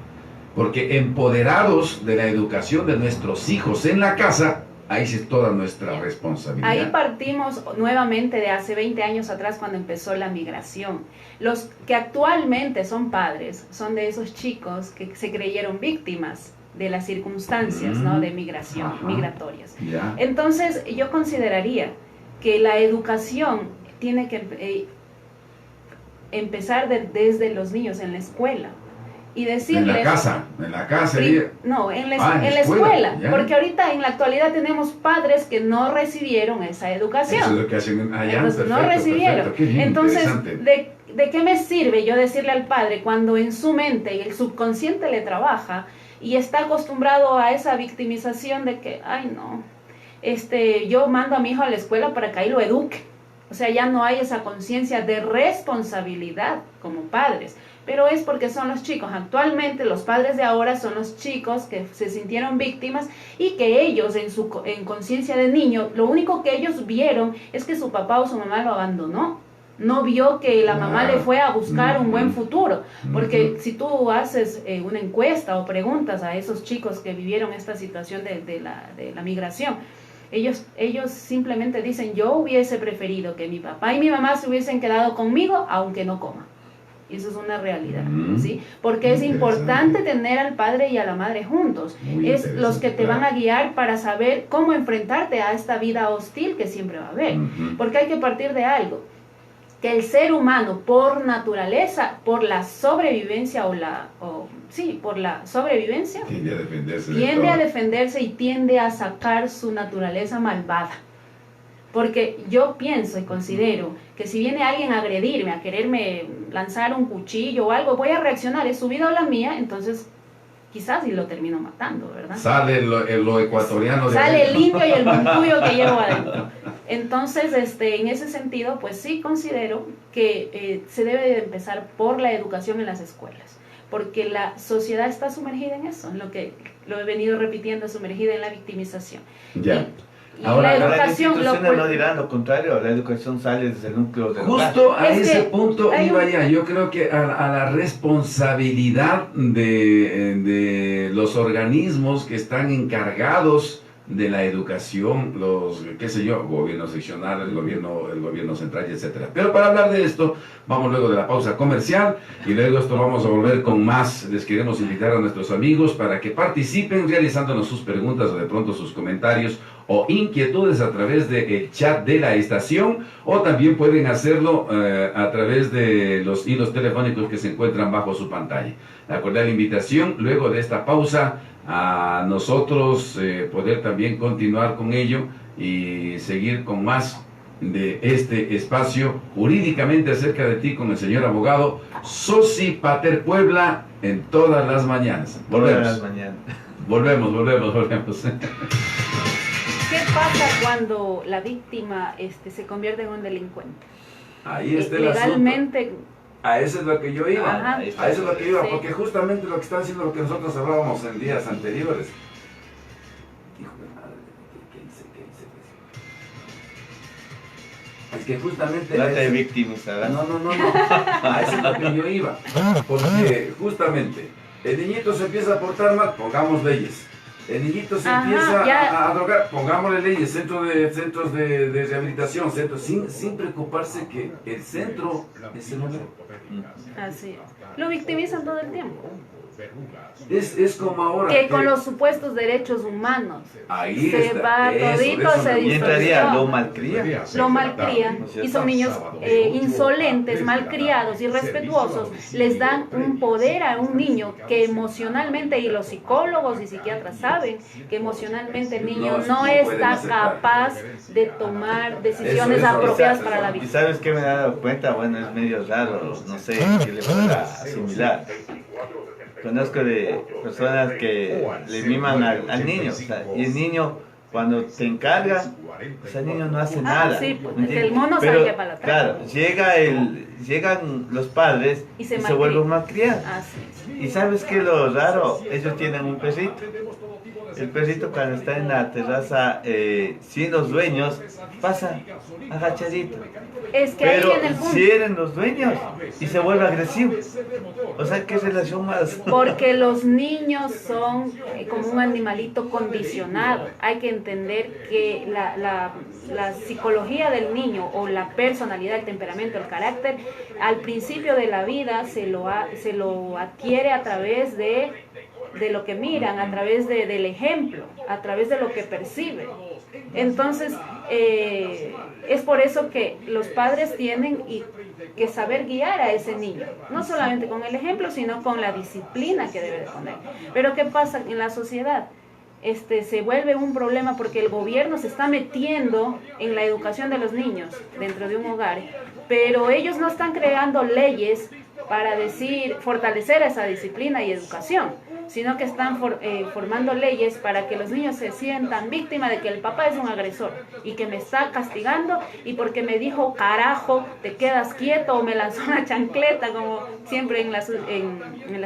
S5: Porque empoderados de la educación de nuestros hijos en la casa, ahí sí es toda nuestra responsabilidad.
S3: Ahí partimos nuevamente de hace 20 años atrás, cuando empezó la migración. Los que actualmente son padres son de esos chicos que se creyeron víctimas de las circunstancias, ¿no?, de migración, migratorias.
S5: Ya.
S3: Entonces, yo consideraría que la educación tiene que empezar desde los niños en la escuela. Y decirles,
S5: en la casa.
S3: No, en la escuela, porque ahorita en la actualidad tenemos padres que no recibieron esa educación.
S5: Eso es lo que hacen allá.
S3: Entonces, no recibieron. Entonces, ¿de qué me sirve yo decirle al padre cuando en su mente y el subconsciente le trabaja y está acostumbrado a esa victimización de que, ay no, yo mando a mi hijo a la escuela para que ahí lo eduque? O sea, ya no hay esa conciencia de responsabilidad como padres. Pero es porque son los chicos, actualmente los padres de ahora son los chicos que se sintieron víctimas y que ellos en conciencia de niño, lo único que ellos vieron es que su papá o su mamá lo abandonó. No vio que la mamá le fue a buscar un buen futuro. Porque si tú haces una encuesta o preguntas a esos chicos que vivieron esta situación de la migración, ellos simplemente dicen, yo hubiese preferido que mi papá y mi mamá se hubiesen quedado conmigo aunque no coma. Y eso es una realidad, ¿sí? Porque es importante tener al padre y a la madre juntos. Es los que te van a guiar para saber cómo enfrentarte a esta vida hostil que siempre va a haber. Porque hay que partir de algo. que el ser humano por naturaleza, por la sobrevivencia por la sobrevivencia,
S5: Tiende a defenderse.
S3: tiende a defenderse y tiende a sacar su naturaleza malvada. Porque yo pienso y considero que si viene alguien a agredirme, a quererme lanzar un cuchillo o algo, voy a reaccionar, es su vida o la mía, entonces quizás y lo termino matando, ¿verdad?
S5: Sale lo ecuatoriano.
S3: Sale el indio y el montuyo que llevo adentro. Entonces, en ese sentido, pues sí considero que se debe de empezar por la educación en las escuelas, porque la sociedad está sumergida en eso, en lo que lo he venido repitiendo, sumergida en la victimización.
S5: Ya.
S3: Y
S5: Ahora,
S3: la
S2: Las
S3: educación
S2: instituciones no dirán lo contrario, la educación sale desde el núcleo del hogar.
S5: Justo a
S3: Es
S5: ese
S3: que
S5: punto
S3: hay
S5: iba
S3: un-
S5: ya. Yo creo que a la responsabilidad de los organismos que están encargados de la educación, los, qué sé yo, gobierno seccional, el gobierno central, etcétera. Pero para hablar de esto, vamos luego de la pausa comercial y luego esto vamos a volver con más. Les queremos invitar a nuestros amigos para que participen realizándonos sus preguntas o de pronto sus comentarios o inquietudes a través del chat de la estación, o también pueden hacerlo a través de los hilos telefónicos que se encuentran bajo su pantalla. La cordial invitación luego de esta pausa a nosotros poder también continuar con ello y seguir con más de este espacio jurídicamente acerca de ti con el señor abogado Sosi Pater Puebla en todas las mañanas.
S2: Todas las
S5: Volvemos.
S2: mañanas.
S5: Volvemos.
S3: ¿Qué pasa cuando la víctima se convierte en un delincuente?
S5: Ahí está el asunto.
S3: Legalmente,
S5: A eso es lo que yo iba.
S3: Ajá.
S5: A eso es lo que iba,
S3: Sí.
S5: porque justamente lo que están haciendo lo que nosotros hablábamos en días anteriores. Hijo de madre, ¿qué hice? Es que justamente...
S2: Trata de
S5: a eso-
S2: victimizar.
S5: No. A eso es lo que yo iba. Porque justamente el niñito se empieza a portar mal, pongamos leyes. El niñito se
S3: Ajá,
S5: empieza
S3: ya.
S5: a drogar, pongámosle leyes, centros de rehabilitación, sin preocuparse que el centro es el hogar.
S3: así es. Lo victimizan todo el tiempo.
S5: Es como ahora
S3: Que con los supuestos derechos humanos
S5: ahí
S3: se
S5: está,
S3: va todito, se
S2: Y entraría
S3: distorsiona.
S2: lo malcría.
S3: Lo malcrían y son niños insolentes, malcriados, irrespetuosos. Les dan un poder a un niño que emocionalmente, y los psicólogos y psiquiatras saben que emocionalmente el niño no está capaz de tomar decisiones
S5: Eso,
S3: apropiadas
S5: eso.
S3: para la
S2: ¿Y
S3: vida.
S2: sabes qué me he dado cuenta? Bueno, es medio raro, no sé qué le pueda asimilar. Conozco de personas que le miman al niño, o sea, y el niño cuando te encarga, pues el niño no hace nada.
S3: sí, pues,
S2: ¿me entiendes?
S3: el mono sabe
S2: Pero,
S3: que para la
S2: claro, llegan los padres
S3: Y
S2: y
S3: se
S2: se vuelven malcriados.
S3: Así es.
S2: Y sabes qué es lo raro, ellos tienen un perrito. El perrito cuando está en la terraza sin los dueños pasa agachadito.
S3: Es que ahí
S2: Pero
S3: viene el punto.
S2: si eran los dueños y se vuelve agresivo. O sea, ¿qué relación más?
S3: Porque los niños son como un animalito condicionado. Hay que entender que la psicología del niño o la personalidad, el temperamento, el carácter, al principio de la vida se lo adquiere a través de lo que miran, a través del ejemplo, a través de lo que perciben. Entonces, es por eso que los padres tienen que saber guiar a ese niño, no solamente con el ejemplo, sino con la disciplina que debe de poner. Pero ¿qué pasa en la sociedad? Se vuelve un problema porque el gobierno se está metiendo en la educación de los niños dentro de un hogar, pero ellos no están creando leyes para fortalecer esa disciplina y educación, sino que están formando leyes para que los niños se sientan víctimas de que el papá es un agresor y que me está castigando, y porque me dijo carajo, te quedas quieto, o me lanzó una chancleta, como siempre en las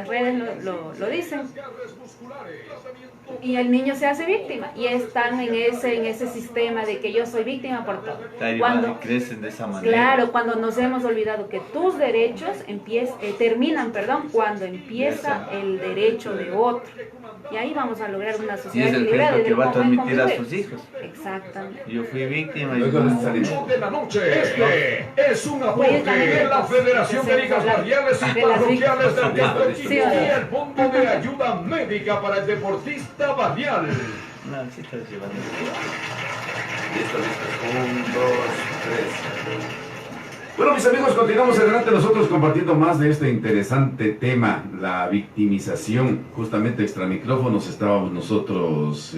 S3: redes lo dicen. Y el niño se hace víctima y están en ese sistema de que yo soy víctima por todo.
S2: Cuando crecen de esa manera.
S3: Claro, cuando nos hemos olvidado que tus derechos terminan cuando empieza el derecho de otro. Y ahí vamos a lograr una
S2: Y
S3: sociedad
S2: es el
S3: equilibrada.
S2: ejemplo que va a
S3: desde el
S2: transmitir a
S3: momento
S2: sus hijos.
S3: Exactamente.
S2: Yo fui víctima y
S5: Luego de salir.
S1: De la noche. Este es un aporte
S3: también
S1: de la Federación de Ligas Barriales y
S3: de las
S1: Parroquiales del Cantón
S3: Sí,
S1: y el Fondo de Ayuda Médica para el Deportista Barrial.
S2: no, sí estás llevando.
S5: Listo. 1, 2, 3. Bueno, mis amigos, continuamos adelante nosotros compartiendo más de este interesante tema, la victimización. Justamente extra micrófonos estábamos nosotros,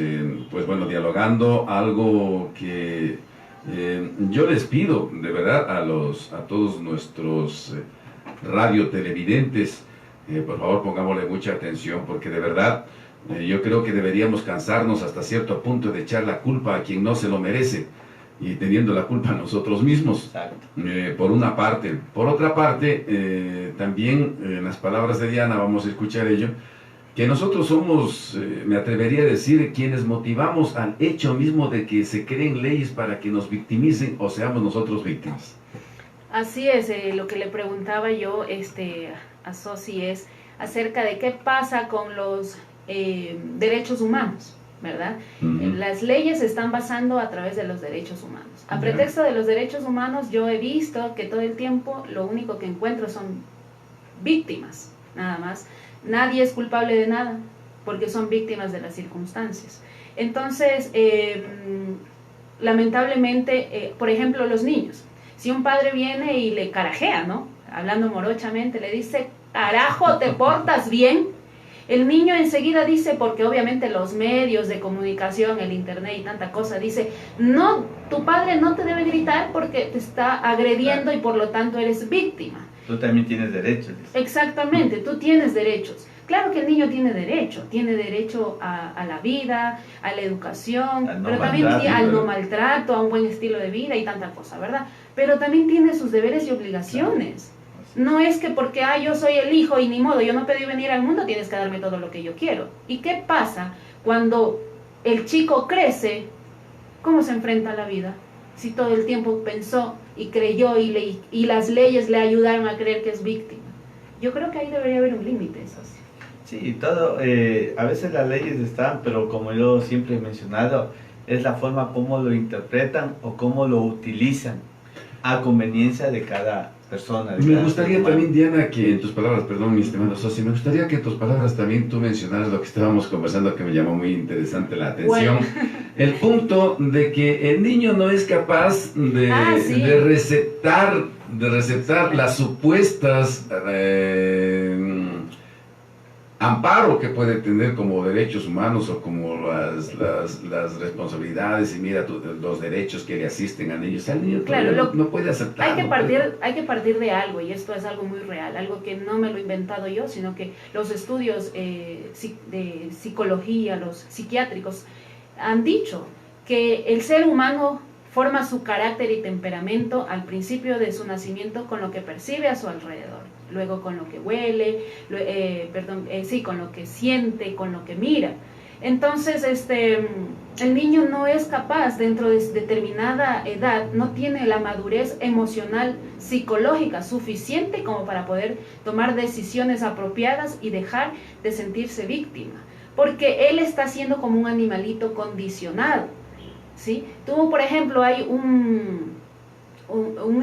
S5: pues bueno, dialogando algo que yo les pido de verdad a todos nuestros radiotelevidentes, por favor pongámosle mucha atención, porque de verdad yo creo que deberíamos cansarnos hasta cierto punto de echar la culpa a quien no se lo merece, y teniendo la culpa nosotros mismos, por una parte. Por otra parte, también en las palabras de Diana vamos a escuchar ello, que nosotros somos, me atrevería a decir, quienes motivamos al hecho mismo de que se creen leyes para que nos victimicen o seamos nosotros víctimas.
S3: Así es, lo que le preguntaba yo a Sosi es acerca de qué pasa con los derechos humanos, ¿verdad? Las leyes se están basando a través de los derechos humanos. A pretexto de los derechos humanos, yo he visto que todo el tiempo lo único que encuentro son víctimas, nada más. Nadie es culpable de nada, porque son víctimas de las circunstancias. Entonces, lamentablemente, por ejemplo, los niños. Si un padre viene y le carajea, ¿no? Hablando morochamente, le dice, carajo, ¿te portas bien? El niño enseguida dice, porque obviamente los medios de comunicación, el internet y tanta cosa, dice, no, tu padre no te debe gritar porque te está agrediendo y por lo tanto eres víctima.
S2: Tú también tienes derechos.
S3: Exactamente, tú tienes derechos. Claro que el niño tiene derecho a la vida, a la educación, pero también al no maltrato, a un buen estilo de vida y tanta cosa, ¿verdad? Pero también tiene sus deberes y obligaciones. No es que porque yo soy el hijo y ni modo, yo no pedí venir al mundo, tienes que darme todo lo que yo quiero. ¿Y qué pasa cuando el chico crece? ¿Cómo se enfrenta a la vida? Si todo el tiempo pensó y creyó y las leyes le ayudaron a creer que es víctima. Yo creo que ahí debería haber un límite, eso sí.
S2: Sí, todo, a veces las leyes están, pero como yo siempre he mencionado, es la forma como lo interpretan o cómo lo utilizan a conveniencia de cada persona.
S5: Me gustaría también, Diana, que en tus palabras, perdón, mi estimado socio, me gustaría que en tus palabras también tú mencionaras lo que estábamos conversando, que me llamó muy interesante la atención. Bueno. El punto de que el niño no es capaz de recetar las supuestas amparo que puede tener como derechos humanos o como las responsabilidades y mira los derechos que le asisten al niño. O sea, el niño claro, no puede aceptar.
S3: Hay que partir de algo, y esto es algo muy real, algo que no me lo he inventado yo, sino que los estudios de psicología, los psiquiátricos, han dicho que el ser humano forma su carácter y temperamento al principio de su nacimiento con lo que percibe a su alrededor, luego con lo que huele, con lo que siente, con lo que mira. Entonces, el niño no es capaz, dentro de determinada edad, no tiene la madurez emocional, psicológica suficiente como para poder tomar decisiones apropiadas y dejar de sentirse víctima, porque él está siendo como un animalito condicionado, ¿sí? Tú, por ejemplo, hay un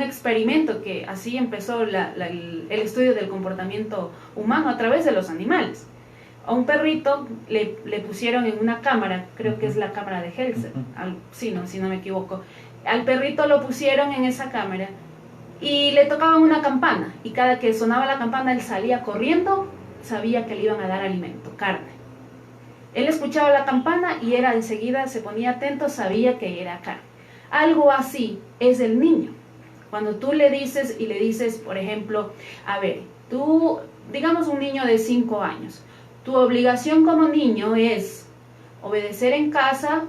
S3: experimento que así empezó el estudio del comportamiento humano a través de los animales. A un perrito le pusieron en una cámara, creo que es la cámara de Helser, si no me equivoco. Al perrito lo pusieron en esa cámara y le tocaban una campana, y cada que sonaba la campana él salía corriendo, sabía que le iban a dar alimento, carne. Él escuchaba la campana y enseguida se ponía atento, sabía que era carne. Algo así es el niño. Cuando tú le dices, por ejemplo, a ver, tú, digamos un niño de 5 años, tu obligación como niño es obedecer en casa,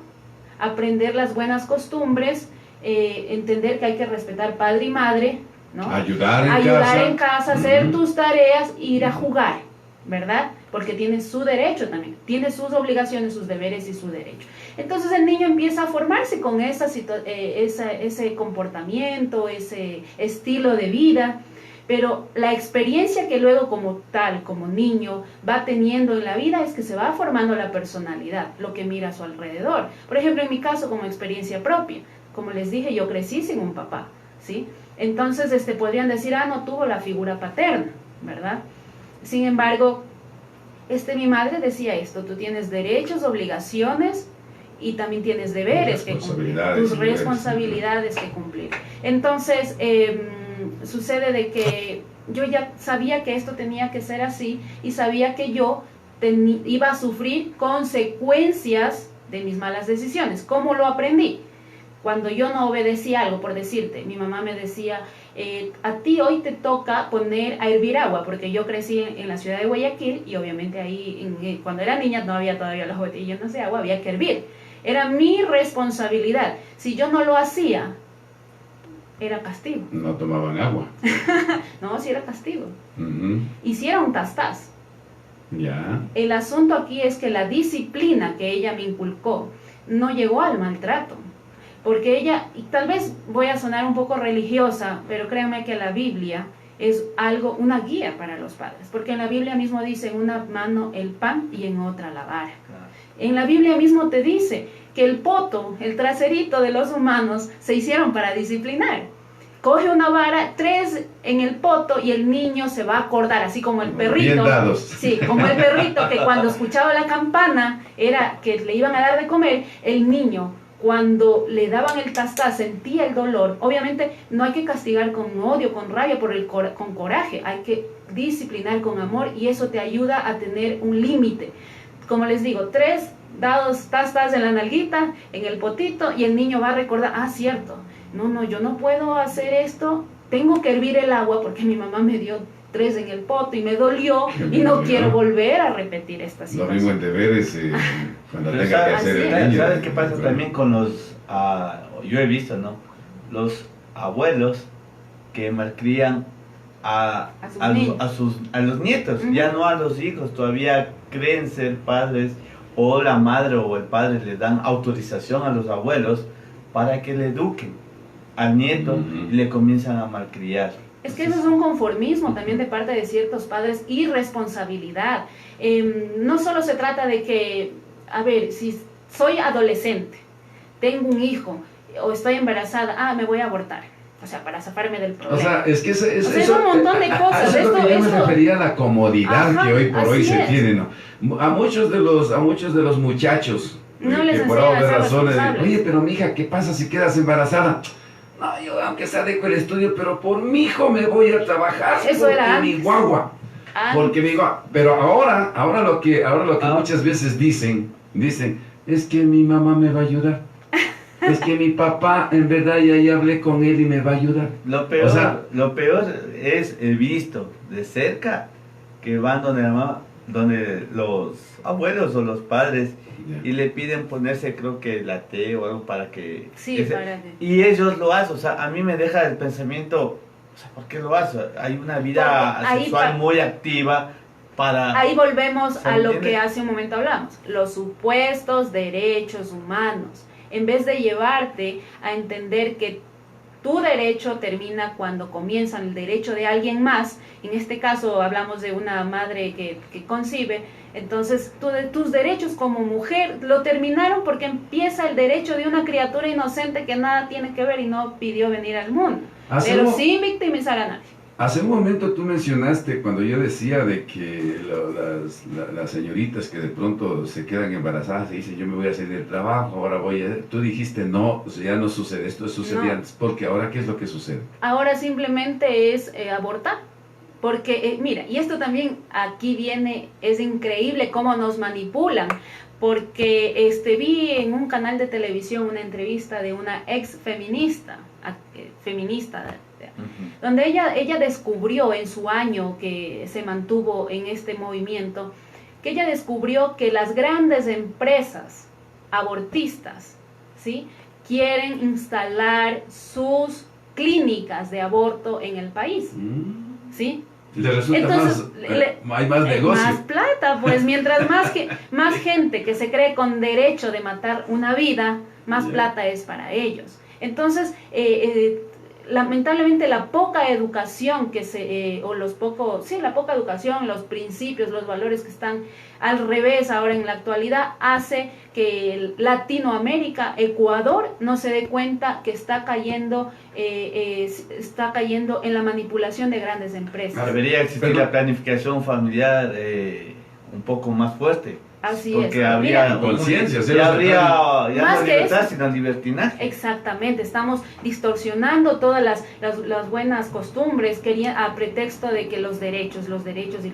S3: aprender las buenas costumbres, entender que hay que respetar padre y madre, ¿no?
S5: Ayudar
S3: en casa, hacer tus tareas, ir a jugar, ¿verdad? Porque tiene su derecho también, tiene sus obligaciones, sus deberes y su derecho. Entonces el niño empieza a formarse con ese comportamiento, ese estilo de vida, pero la experiencia que luego como niño va teniendo en la vida es que se va formando la personalidad, lo que mira a su alrededor. Por ejemplo, en mi caso, como experiencia propia, como les dije, yo crecí sin un papá, ¿sí? Entonces podrían decir, no tuvo la figura paterna, ¿verdad? Sin embargo, mi madre decía esto: tú tienes derechos, obligaciones y también tienes deberes que cumplir, tus responsabilidades que cumplir. Entonces, sucede de que yo ya sabía que esto tenía que ser así y sabía que yo iba a sufrir consecuencias de mis malas decisiones. ¿Cómo lo aprendí? Cuando yo no obedecía algo, por decirte, mi mamá me decía, a ti hoy te toca poner a hervir agua, porque yo crecí en la ciudad de Guayaquil y obviamente ahí, cuando era niña, no había todavía los botellones de agua, había que hervir. Era mi responsabilidad. Si yo no lo hacía, era castigo.
S5: No tomaban agua.
S3: No, si era castigo.
S5: Ujú.
S3: Y si era un tastaz.
S5: Ya.
S3: El asunto aquí es que la disciplina que ella me inculcó no llegó al maltrato. Porque ella, y tal vez voy a sonar un poco religiosa, pero créanme que la Biblia es algo, una guía para los padres. Porque en la Biblia mismo dice, en una mano el pan y en otra la vara. En la Biblia mismo te dice que el poto, el traserito de los humanos, se hicieron para disciplinar. Coge una vara, 3 en el poto y el niño se va a acordar, así como el perrito.
S5: Bien dados.
S3: Sí, como el perrito que cuando escuchaba la campana era que le iban a dar de comer, el niño cuando le daban el tastaz sentía el dolor. Obviamente no hay que castigar con odio, con rabia, con coraje, hay que disciplinar con amor y eso te ayuda a tener un límite. Como les digo, 3 dados tastaz en la nalguita, en el potito y el niño va a recordar, ah, cierto. No, yo no puedo hacer esto, tengo que hervir el agua porque mi mamá me dio 3 en el poto y me dolió y no quiero volver a repetir esta
S5: Lo
S3: situación.
S5: mismo en deberes cuando
S2: Pero
S5: tenga que
S2: ¿sabes,
S5: hacer el
S3: así es.
S5: niño.
S2: ¿Sabes qué pasa también con los, yo he visto, ¿no? Los abuelos que malcrían a los nietos,
S3: Ujú.
S2: ya no a los hijos, todavía creen ser padres o la madre o el padre le dan autorización a los abuelos para que le eduquen al nieto
S5: Ujú.
S2: y le comienzan a malcriar.
S3: Es que eso es un conformismo también de parte de ciertos padres, irresponsabilidad. No solo se trata de que, a ver, si soy adolescente, tengo un hijo o estoy embarazada, me voy a abortar. O sea, para zafarme del problema.
S5: O sea, es que
S3: O sea, es un montón de cosas.
S5: Eso es lo que yo me
S3: Esto-
S5: refería a la comodidad
S3: Ajá,
S5: que hoy por hoy
S3: así
S5: se
S3: es.
S5: tiene, ¿no? A muchos de los muchachos
S3: No
S5: que
S3: les
S5: por
S3: enseñan a
S5: obvias
S3: ser
S5: razones,
S3: responsables.
S5: oye, pero mija, ¿qué pasa si quedas embarazada? No, yo aunque sea dejo el estudio, pero por mi hijo me voy a trabajar.
S3: Eso
S5: porque
S3: era
S5: mi
S3: antes.
S5: guagua. Porque mi guagua. Pero ahora lo que muchas veces dicen, es que mi mamá me va a ayudar. Es que mi papá, en verdad, ya hablé con él y me va a ayudar.
S2: Lo peor,
S5: O sea,
S2: lo peor es el visto de cerca que van donde los abuelos o los padres y le piden ponerse, creo que la T o algo para que...
S3: Sí, para que-
S2: Y ellos lo hacen, o sea, a mí me deja el pensamiento, o sea, ¿por qué lo hacen? Hay una vida
S3: Porque ahí
S2: sexual muy activa para...
S3: Ahí volvemos
S2: ¿Se
S3: a lo
S2: entiende?
S3: que hace un momento hablamos, los supuestos derechos humanos. En vez de llevarte a entender que tu derecho termina cuando comienza el derecho de alguien más, en este caso hablamos de una madre que concibe, entonces tus derechos como mujer lo terminaron porque empieza el derecho de una criatura inocente que nada tiene que ver y no pidió venir al mundo, pero sin victimizar a nadie.
S5: Hace un momento tú mencionaste cuando yo decía de que las señoritas que de pronto se quedan embarazadas y dicen yo me voy a salir del trabajo, ahora tú dijiste no, o sea, ya no sucede, esto sucedía
S3: No.
S5: antes, porque ahora ¿qué es lo que sucede?
S3: Ahora simplemente es abortar. Porque, mira, y esto también aquí viene, es increíble cómo nos manipulan. Porque vi en un canal de televisión una entrevista de una ex feminista,
S2: Ujú.
S3: donde ella descubrió en su año que se mantuvo en este movimiento, que ella descubrió que las grandes empresas abortistas, ¿sí?, quieren instalar sus clínicas de aborto en el país, ¿sí?
S5: Le resulta
S3: Entonces,
S5: hay más negocio.
S3: Más plata, pues mientras más gente que se cree con derecho de matar una vida, más plata es para ellos. Entonces, lamentablemente la poca educación la poca educación, los principios, los valores que están al revés ahora en la actualidad, hace que Latinoamérica, Ecuador, no se dé cuenta que está cayendo en la manipulación de grandes empresas.
S2: Debería existir
S5: Pero-
S2: la planificación familiar un poco más fuerte.
S3: Así
S2: porque
S3: es.
S2: habría
S3: Mira,
S5: conciencia,
S2: ya
S5: cero
S2: habría ya
S3: Más
S2: no
S3: que
S2: libertad,
S3: eso.
S2: sino libertinaje.
S3: exactamente, estamos distorsionando todas las buenas costumbres a pretexto de que los derechos y los derechos.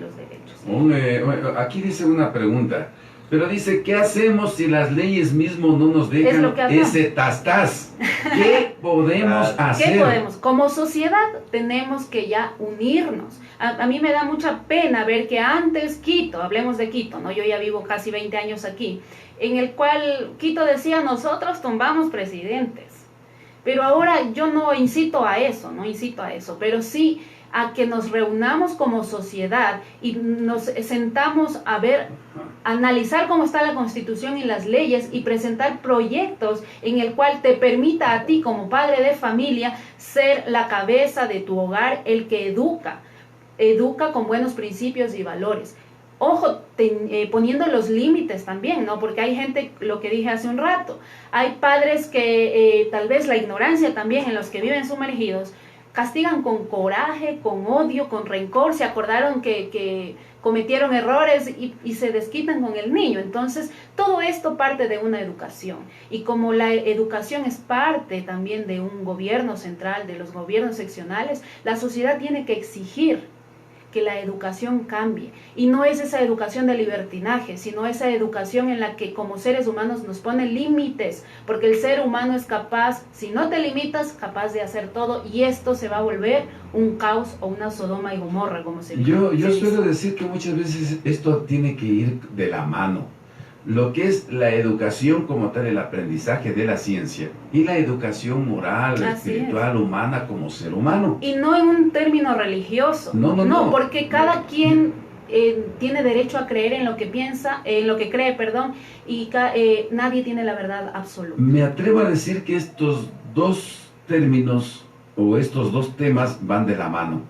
S5: Aquí dice una pregunta, pero dice, ¿qué hacemos si las leyes mismo no nos
S3: Es
S5: dejan
S3: lo que hablamos.
S5: ese tas-tas? ¿Qué podemos hacer?
S3: ¿Qué podemos? Como sociedad tenemos que ya unirnos. A mí me da mucha pena ver que antes Quito, hablemos de Quito, ¿no? Yo ya vivo casi 20 años aquí, en el cual Quito decía, nosotros tumbamos presidentes. Pero ahora yo no incito a eso, pero sí a que nos reunamos como sociedad y nos sentamos a ver, analizar cómo está la Constitución y las leyes y presentar proyectos en el cual te permita a ti como padre de familia ser la cabeza de tu hogar, el que educa con buenos principios y valores. Ojo, poniendo los límites también, ¿no? Porque hay gente, lo que dije hace un rato, hay padres que tal vez la ignorancia también en los que viven sumergidos, castigan con coraje, con odio, con rencor, se acordaron que cometieron errores y se desquitan con el niño. Entonces, todo esto parte de una educación. Y como la educación es parte también de un gobierno central, de los gobiernos seccionales, la sociedad tiene que exigir que la educación cambie. Y no es esa educación de libertinaje, sino esa educación en la que como seres humanos nos pone límites, porque el ser humano es capaz, si no te limitas, capaz de hacer todo, y esto se va a volver un caos o una Sodoma y Gomorra, como se dice.
S5: Yo suelo decir que muchas veces esto tiene que ir de la mano. Lo que es la educación como tal, el aprendizaje de la ciencia, y la educación moral,
S3: Así
S5: espiritual, humana como ser humano.
S3: Y no en un término religioso.
S5: No.
S3: Porque cada quien tiene derecho a creer en lo que piensa, en lo que cree, perdón, y nadie tiene la verdad absoluta.
S5: Me atrevo a decir que estos dos términos o estos dos temas van de la mano.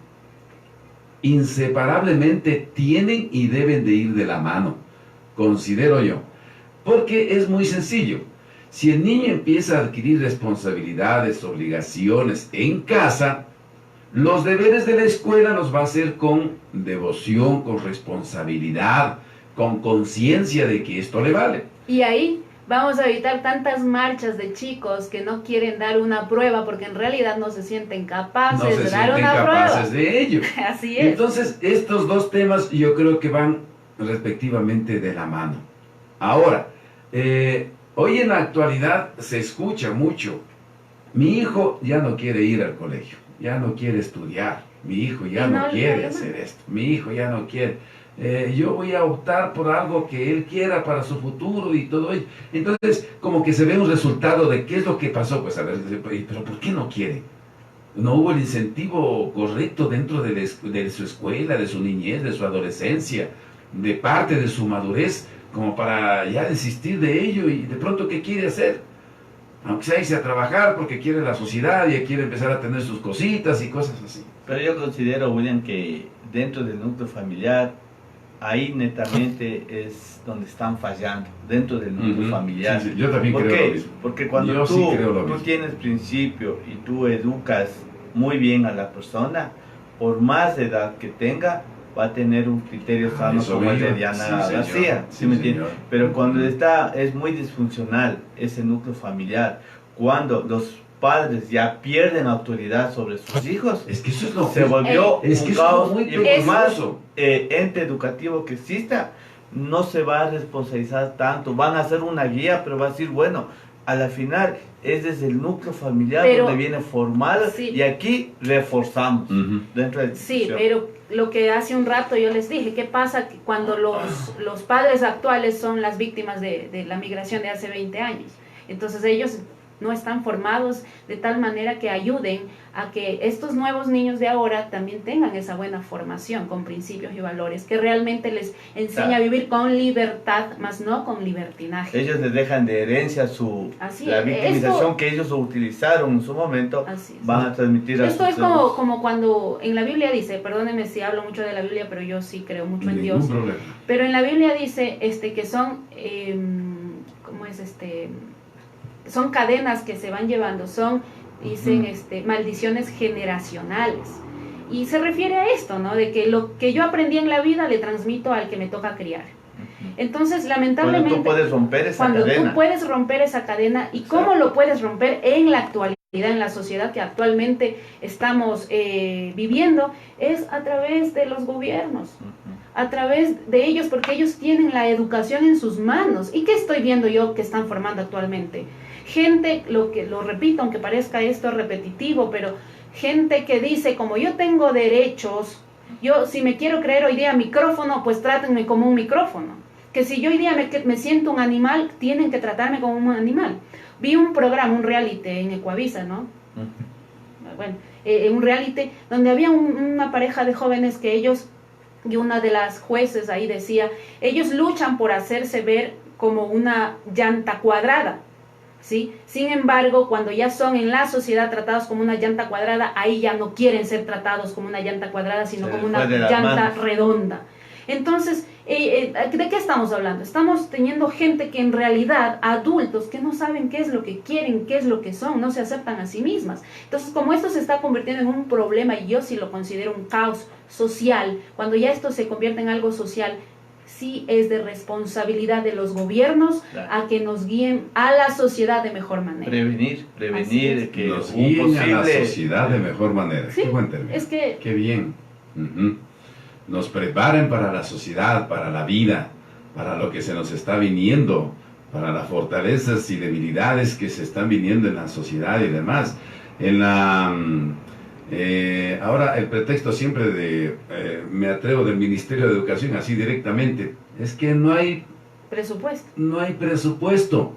S5: Inseparablemente tienen y deben de ir de la mano, considero yo. Porque es muy sencillo. Si el niño empieza a adquirir responsabilidades, obligaciones en casa, los deberes de la escuela los va a hacer con devoción, con responsabilidad, con conciencia de que esto le vale.
S3: Y ahí vamos a evitar tantas marchas de chicos que no quieren dar una prueba porque en realidad no se sienten capaces de dar una
S5: capaces
S3: prueba.
S5: de ello.
S3: Así es.
S5: Entonces, estos dos temas yo creo que van respectivamente de la mano. Ahora, hoy en la actualidad se escucha mucho, mi hijo ya no quiere ir al colegio, ya no quiere estudiar, mi hijo ya no quiere hacer esto, mi hijo ya no quiere, yo voy a optar por algo que él quiera para su futuro y todo ello. Entonces, como que se ve un resultado de qué es lo que pasó, pues a ver, pero ¿por qué no quiere? No hubo el incentivo correcto dentro de su escuela, de su niñez, de su adolescencia, de parte de su madurez, como para ya desistir de ello. Y de pronto, ¿qué quiere hacer? Aunque sea irse a trabajar porque quiere la sociedad y quiere empezar a tener sus cositas y cosas así.
S2: Pero yo considero, William, que dentro del núcleo familiar, ahí netamente es donde están fallando, dentro del núcleo familiar.
S5: Sí, yo también
S2: ¿Por
S5: creo
S2: qué?
S5: lo mismo.
S2: Porque cuando
S5: Yo sí
S2: tú
S5: creo lo mismo.
S2: tienes principio y tú educas muy bien a la persona, por más edad que tenga, va a tener un criterio sano
S5: eso
S2: como el de
S5: mismo.
S2: Diana
S5: Sí, señor.
S2: García, ¿sí
S5: Sí,
S2: me entiendes?
S5: señor.
S2: Pero cuando es muy disfuncional ese núcleo familiar, cuando los padres ya pierden autoridad sobre sus hijos,
S5: Es que eso es lo
S2: se volvió
S5: es que
S2: un
S5: eso es
S2: caos,
S5: muy
S2: y por más
S5: peligroso.
S2: ente educativo que exista, no se va a responsabilizar tanto, van a hacer una guía, pero va a decir, bueno, a la final es desde el núcleo familiar
S3: Pero-
S2: donde viene formado,
S3: Sí.
S2: y aquí reforzamos dentro de la
S3: Sí,
S2: institución.
S3: pero lo que hace un rato yo les dije, ¿qué pasa cuando los padres actuales son las víctimas de la migración de hace 20 años? Entonces ellos no están formados de tal manera que ayuden a que estos nuevos niños de ahora también tengan esa buena formación con principios y valores, que realmente les enseña a vivir con libertad, más no con libertinaje.
S2: Ellos les dejan de herencia
S3: Así
S2: la
S3: es.
S2: victimización
S3: Esto-
S2: que ellos utilizaron en su momento,
S3: Así es.
S2: van a transmitir a
S3: Esto
S2: sus
S3: es
S2: hijos.
S3: como cuando en la Biblia dice, perdónenme si hablo mucho de la Biblia, pero yo sí creo mucho en
S5: Ningún
S3: Dios.
S5: problema.
S3: Pero en la Biblia dice que son, ¿cómo es son cadenas que se van llevando, dicen, maldiciones generacionales. Y se refiere a esto, ¿no? De que lo que yo aprendí en la vida le transmito al que me toca criar. Entonces,
S2: Cuando
S3: lamentablemente,
S2: tú puedes romper esa
S3: cuando
S2: cadena.
S3: tú puedes romper esa cadena, y cómo lo puedes romper en la actualidad, en la sociedad que actualmente estamos viviendo, es a través de los gobiernos, a través de ellos, porque ellos tienen la educación en sus manos. ¿Y qué estoy viendo yo que están formando actualmente? Gente, lo repito, aunque parezca esto repetitivo, pero gente que dice, como yo tengo derechos, yo si me quiero creer hoy día micrófono, pues trátenme como un micrófono. Que si yo hoy día me siento un animal, tienen que tratarme como un animal. Vi un programa, un reality en Ecuavisa, ¿no? Bueno, un reality donde había una pareja de jóvenes que ellos, y una de las jueces ahí decía, ellos luchan por hacerse ver como una llanta cuadrada, ¿sí? Sin embargo, cuando ya son en la sociedad tratados como una llanta cuadrada, ahí ya no quieren ser tratados como una llanta cuadrada, sino como una llanta redonda. Entonces, ¿de qué estamos hablando? Estamos teniendo gente que en realidad, adultos, que no saben qué es lo que quieren, qué es lo que son, no se aceptan a sí mismas. Entonces, como esto se está convirtiendo en un problema, y yo sí lo considero un caos social, cuando ya esto se convierte en algo social, sí es de responsabilidad de los gobiernos, claro, a que nos guíen a la sociedad de mejor manera.
S2: Prevenir que
S5: nos guíen a la sociedad de mejor manera.
S3: Sí,
S5: qué buen término.
S3: Es que...
S5: Qué bien. Nos preparen para la sociedad, para la vida, para lo que se nos está viniendo, para las fortalezas y debilidades que se están viniendo en la sociedad y demás. Ahora el pretexto siempre me atrevo del Ministerio de Educación así directamente, es que no hay
S3: presupuesto.
S5: No hay presupuesto.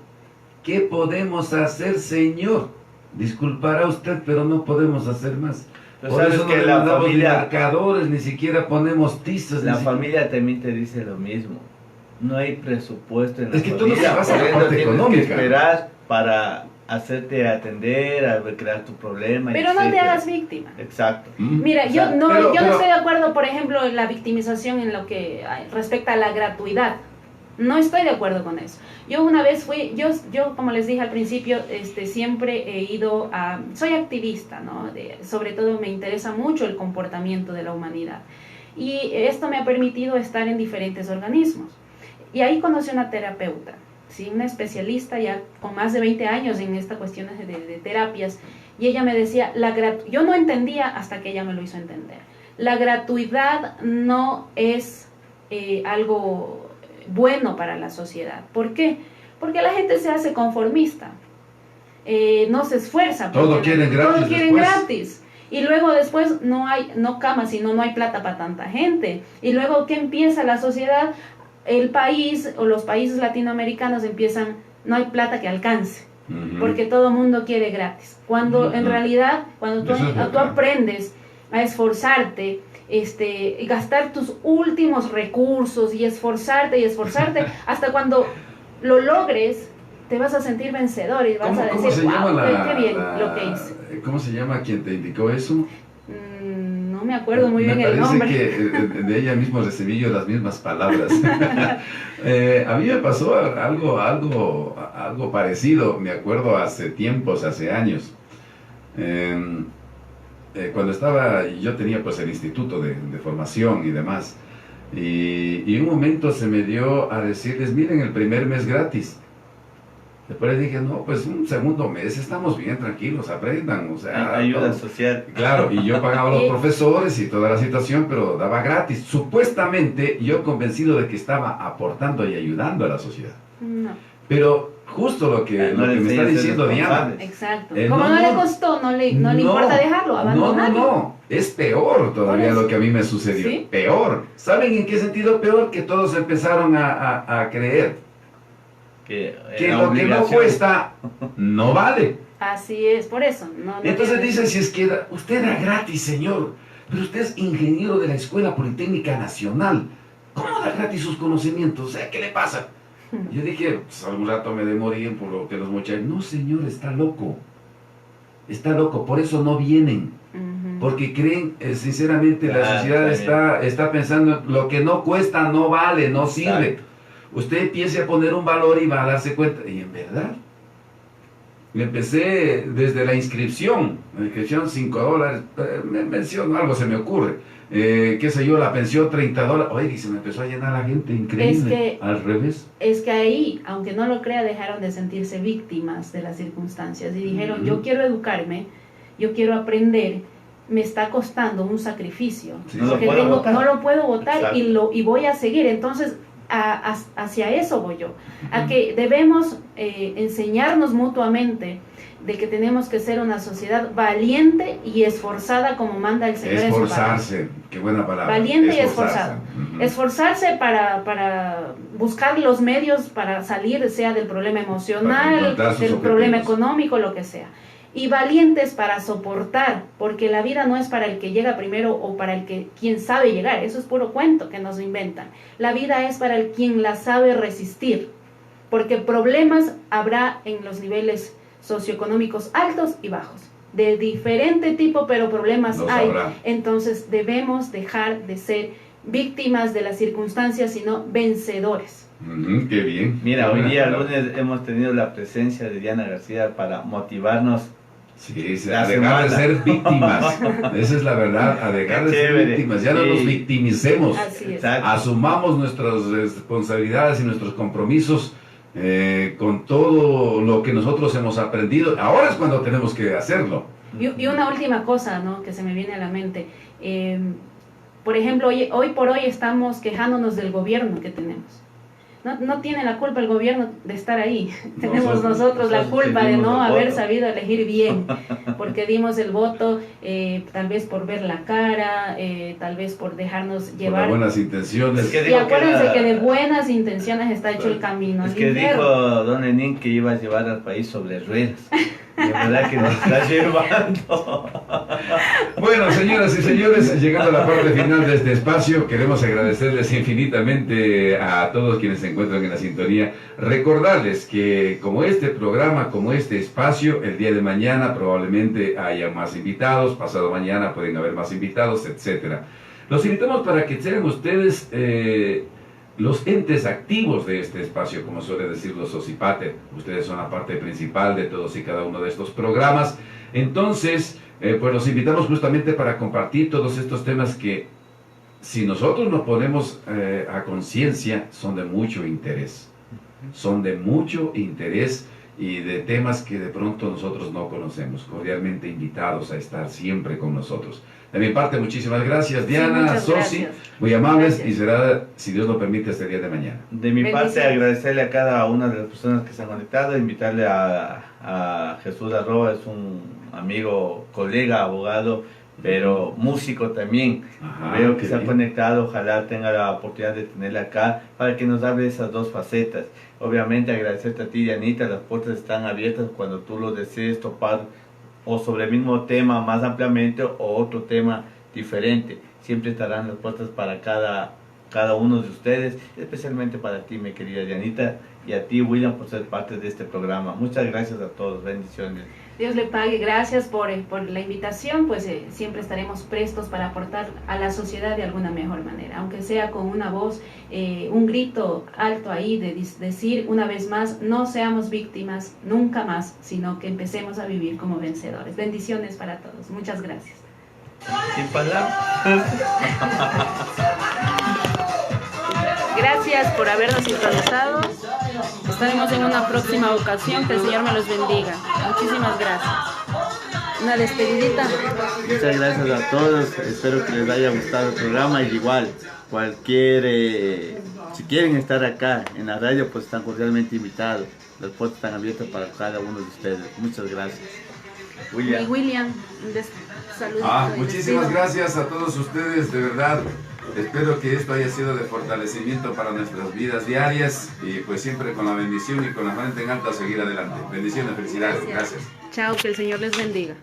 S5: ¿Qué podemos hacer, señor? Disculpará usted, pero no podemos hacer más.
S2: Pero
S5: por
S2: sabes
S5: eso
S2: que
S5: no
S2: la
S5: mandamos
S2: familia,
S5: marcadores, ni siquiera ponemos tizas.
S2: La familia también te dice lo mismo. No hay presupuesto en la
S5: familia. Es que
S2: familia.
S5: tú no vas a la parte económica.
S2: Que esperar para hacerte atender, a crear tu problema.
S3: Pero etcétera. No te hagas víctima.
S2: Exacto.
S3: Mira, yo no estoy de acuerdo, por ejemplo, en la victimización en lo que respecta a la gratuidad. No estoy de acuerdo con eso. Yo una vez fui, yo como les dije al principio, siempre he ido a, soy activista, ¿no? Sobre todo me interesa mucho el comportamiento de la humanidad. Y esto me ha permitido estar en diferentes organismos. Y ahí conocí una terapeuta, ¿sí? Una especialista ya con más de 20 años en estas cuestiones de terapias. Y ella me decía, yo no entendía hasta que ella me lo hizo entender. La gratuidad no es algo bueno para la sociedad. ¿Por qué? Porque la gente se hace conformista, no se esfuerza.
S5: Todo quieren gratis.
S3: Todo quieren gratis. Y luego después no cama, sino no hay plata para tanta gente. Y luego, ¿qué empieza la sociedad? El país o los países latinoamericanos empiezan, no hay plata que alcance. Porque todo el mundo quiere gratis. Cuando en realidad, cuando tú aprendes a esforzarte, gastar tus últimos recursos y esforzarte hasta cuando lo logres, te vas a sentir vencedor y vas a decir, wow, qué bien lo que hice.
S5: ¿Cómo se llama quien te indicó eso?
S3: No me acuerdo muy bien el nombre.
S5: Me parece que de ella mismo recibí yo las mismas palabras. A mí me pasó algo parecido, me acuerdo hace años. Cuando yo tenía pues el instituto de formación y demás, y un momento se me dio a decirles, miren, el primer mes gratis. Después dije, no, pues un segundo mes, estamos bien, tranquilos, aprendan, o sea...
S2: Ayuda social.
S5: Claro, y yo pagaba a los profesores y toda la situación, pero daba gratis. Supuestamente, yo convencido de que estaba aportando y ayudando a la sociedad.
S3: No.
S5: Pero justo lo que me está diciendo Diana.
S3: Exacto. Como no le costó, no le importa dejarlo, abandonarlo.
S5: No, es peor todavía lo que a mí me sucedió. ¿Sí? Peor. ¿Saben en qué sentido peor? Que todos empezaron a creer que lo que no cuesta no vale.
S3: Así es, por eso.
S5: Entonces dicen, si es que usted era gratis, señor, pero usted es ingeniero de la Escuela Politécnica Nacional, ¿cómo da gratis sus conocimientos? O sea, ¿qué le pasa? Yo dije, pues algún rato me demorían por lo que los muchachos... No, señor, está loco, por eso no vienen, porque creen, sinceramente, la sociedad está pensando, lo que no cuesta no vale, no sirve. Usted empiece a poner un valor y va a darse cuenta, y en verdad, Me empecé desde la inscripción, que echaron $5, me menciono, algo se me ocurre. Qué sé yo, la pensión $30. Oye, y se me empezó a llenar la gente, increíble. Al revés.
S3: Es que ahí, aunque no lo crea, dejaron de sentirse víctimas de las circunstancias y dijeron, yo quiero educarme, yo quiero aprender, me está costando un sacrificio,
S5: Sí,
S3: porque no lo puedo votar y voy a seguir. Entonces, hacia eso voy yo, a que debemos enseñarnos mutuamente de que tenemos que ser una sociedad valiente y esforzada como manda el Señor en su palabra.
S5: Esforzarse, qué buena palabra.
S3: Valiente y esforzado. Esforzarse para buscar los medios para salir, sea del problema emocional, del problema económico, lo que sea. Y valientes para soportar, porque la vida no es para el que llega primero o para el que quien sabe llegar, eso es puro cuento que nos inventan. La vida es para el quien la sabe resistir, porque problemas habrá en los niveles socioeconómicos altos y bajos, de diferente tipo, pero problemas hay. Entonces debemos dejar de ser víctimas de las circunstancias, sino vencedores.
S5: Qué bien.
S2: Mira, hoy día lunes hemos tenido la presencia de Diana García para motivarnos.
S5: Sí, a dejar de ser víctimas. Esa es la verdad, a dejar de ser víctimas. Ya no nos victimicemos.
S3: Así es.
S5: Asumamos nuestras responsabilidades y nuestros compromisos con todo lo que nosotros hemos aprendido. Ahora es cuando tenemos que hacerlo.
S3: Y una última cosa, ¿no?, que se me viene a la mente. Por ejemplo, hoy por hoy estamos quejándonos del gobierno que tenemos. No tiene la culpa el gobierno de estar ahí. Tenemos nosotros la culpa de no haber sabido elegir bien, porque dimos el voto tal vez por ver la cara, tal vez por dejarnos llevar.
S5: Por buenas intenciones.
S3: Y acuérdense que de buenas intenciones está hecho el camino.
S2: Es que dijo don Lenín que iba a llevar al país sobre ruedas. De verdad que nos está llevando.
S5: Bueno, señoras y señores, llegando a la parte final de este espacio, queremos agradecerles infinitamente a todos quienes se encuentran en la sintonía. Recordarles que como este programa, como este espacio, el día de mañana probablemente haya más invitados, pasado mañana pueden haber más invitados, etcétera. Los invitamos para que sean ustedes los entes activos de este espacio, como suele decir los Socipate. Ustedes son la parte principal de todos y cada uno de estos programas. Entonces, pues los invitamos justamente para compartir todos estos temas que, si nosotros nos ponemos a conciencia, son de mucho interés. Son de mucho interés y de temas que de pronto nosotros no conocemos. Cordialmente invitados a estar siempre con nosotros. De mi parte, muchísimas gracias, Diana,
S3: sí,
S5: Sosi,
S3: gracias.
S5: muy amables,
S3: Gracias.
S5: y será, si Dios lo permite, este día de mañana.
S2: De mi parte,
S3: Bendiciones.
S2: agradecerle a cada una de las personas que se han conectado, invitarle a Jesús Arroba, es un amigo, colega, abogado, pero músico también.
S5: Ajá,
S2: Veo que
S5: qué
S2: se ha
S5: bien.
S2: conectado, ojalá tenga la oportunidad de tenerla acá para que nos hable de esas dos facetas. Obviamente agradecerte a ti, Dianita, las puertas están abiertas cuando tú lo desees topar o sobre el mismo tema más ampliamente o otro tema diferente. Siempre estarán las puertas para cada uno de ustedes, especialmente para ti, mi querida Dianita, y a ti, William, por ser parte de este programa. Muchas gracias a todos, bendiciones.
S3: Dios le pague, gracias por la invitación, pues siempre estaremos prestos para aportar a la sociedad de alguna mejor manera, aunque sea con una voz, un grito alto ahí de decir una vez más, no seamos víctimas nunca más, sino que empecemos a vivir como vencedores. Bendiciones para todos, muchas gracias.
S2: Sin palabras.
S3: Gracias por habernos sintonizado. Estaremos en una próxima ocasión. Que el Señor me los bendiga. Muchísimas gracias. Una despedidita.
S2: Muchas gracias a todos, espero que les haya gustado el programa y igual, si quieren estar acá en la radio, pues están cordialmente invitados. Las puertas están abiertas para cada uno de ustedes. Muchas gracias.
S3: Y William, un saludito.
S5: Muchísimas gracias a todos ustedes, de verdad. Espero que esto haya sido de fortalecimiento para nuestras vidas diarias y pues siempre con la bendición y con la frente en alto a seguir adelante. Bendiciones, felicidades, gracias.
S3: Chao, que el Señor les bendiga.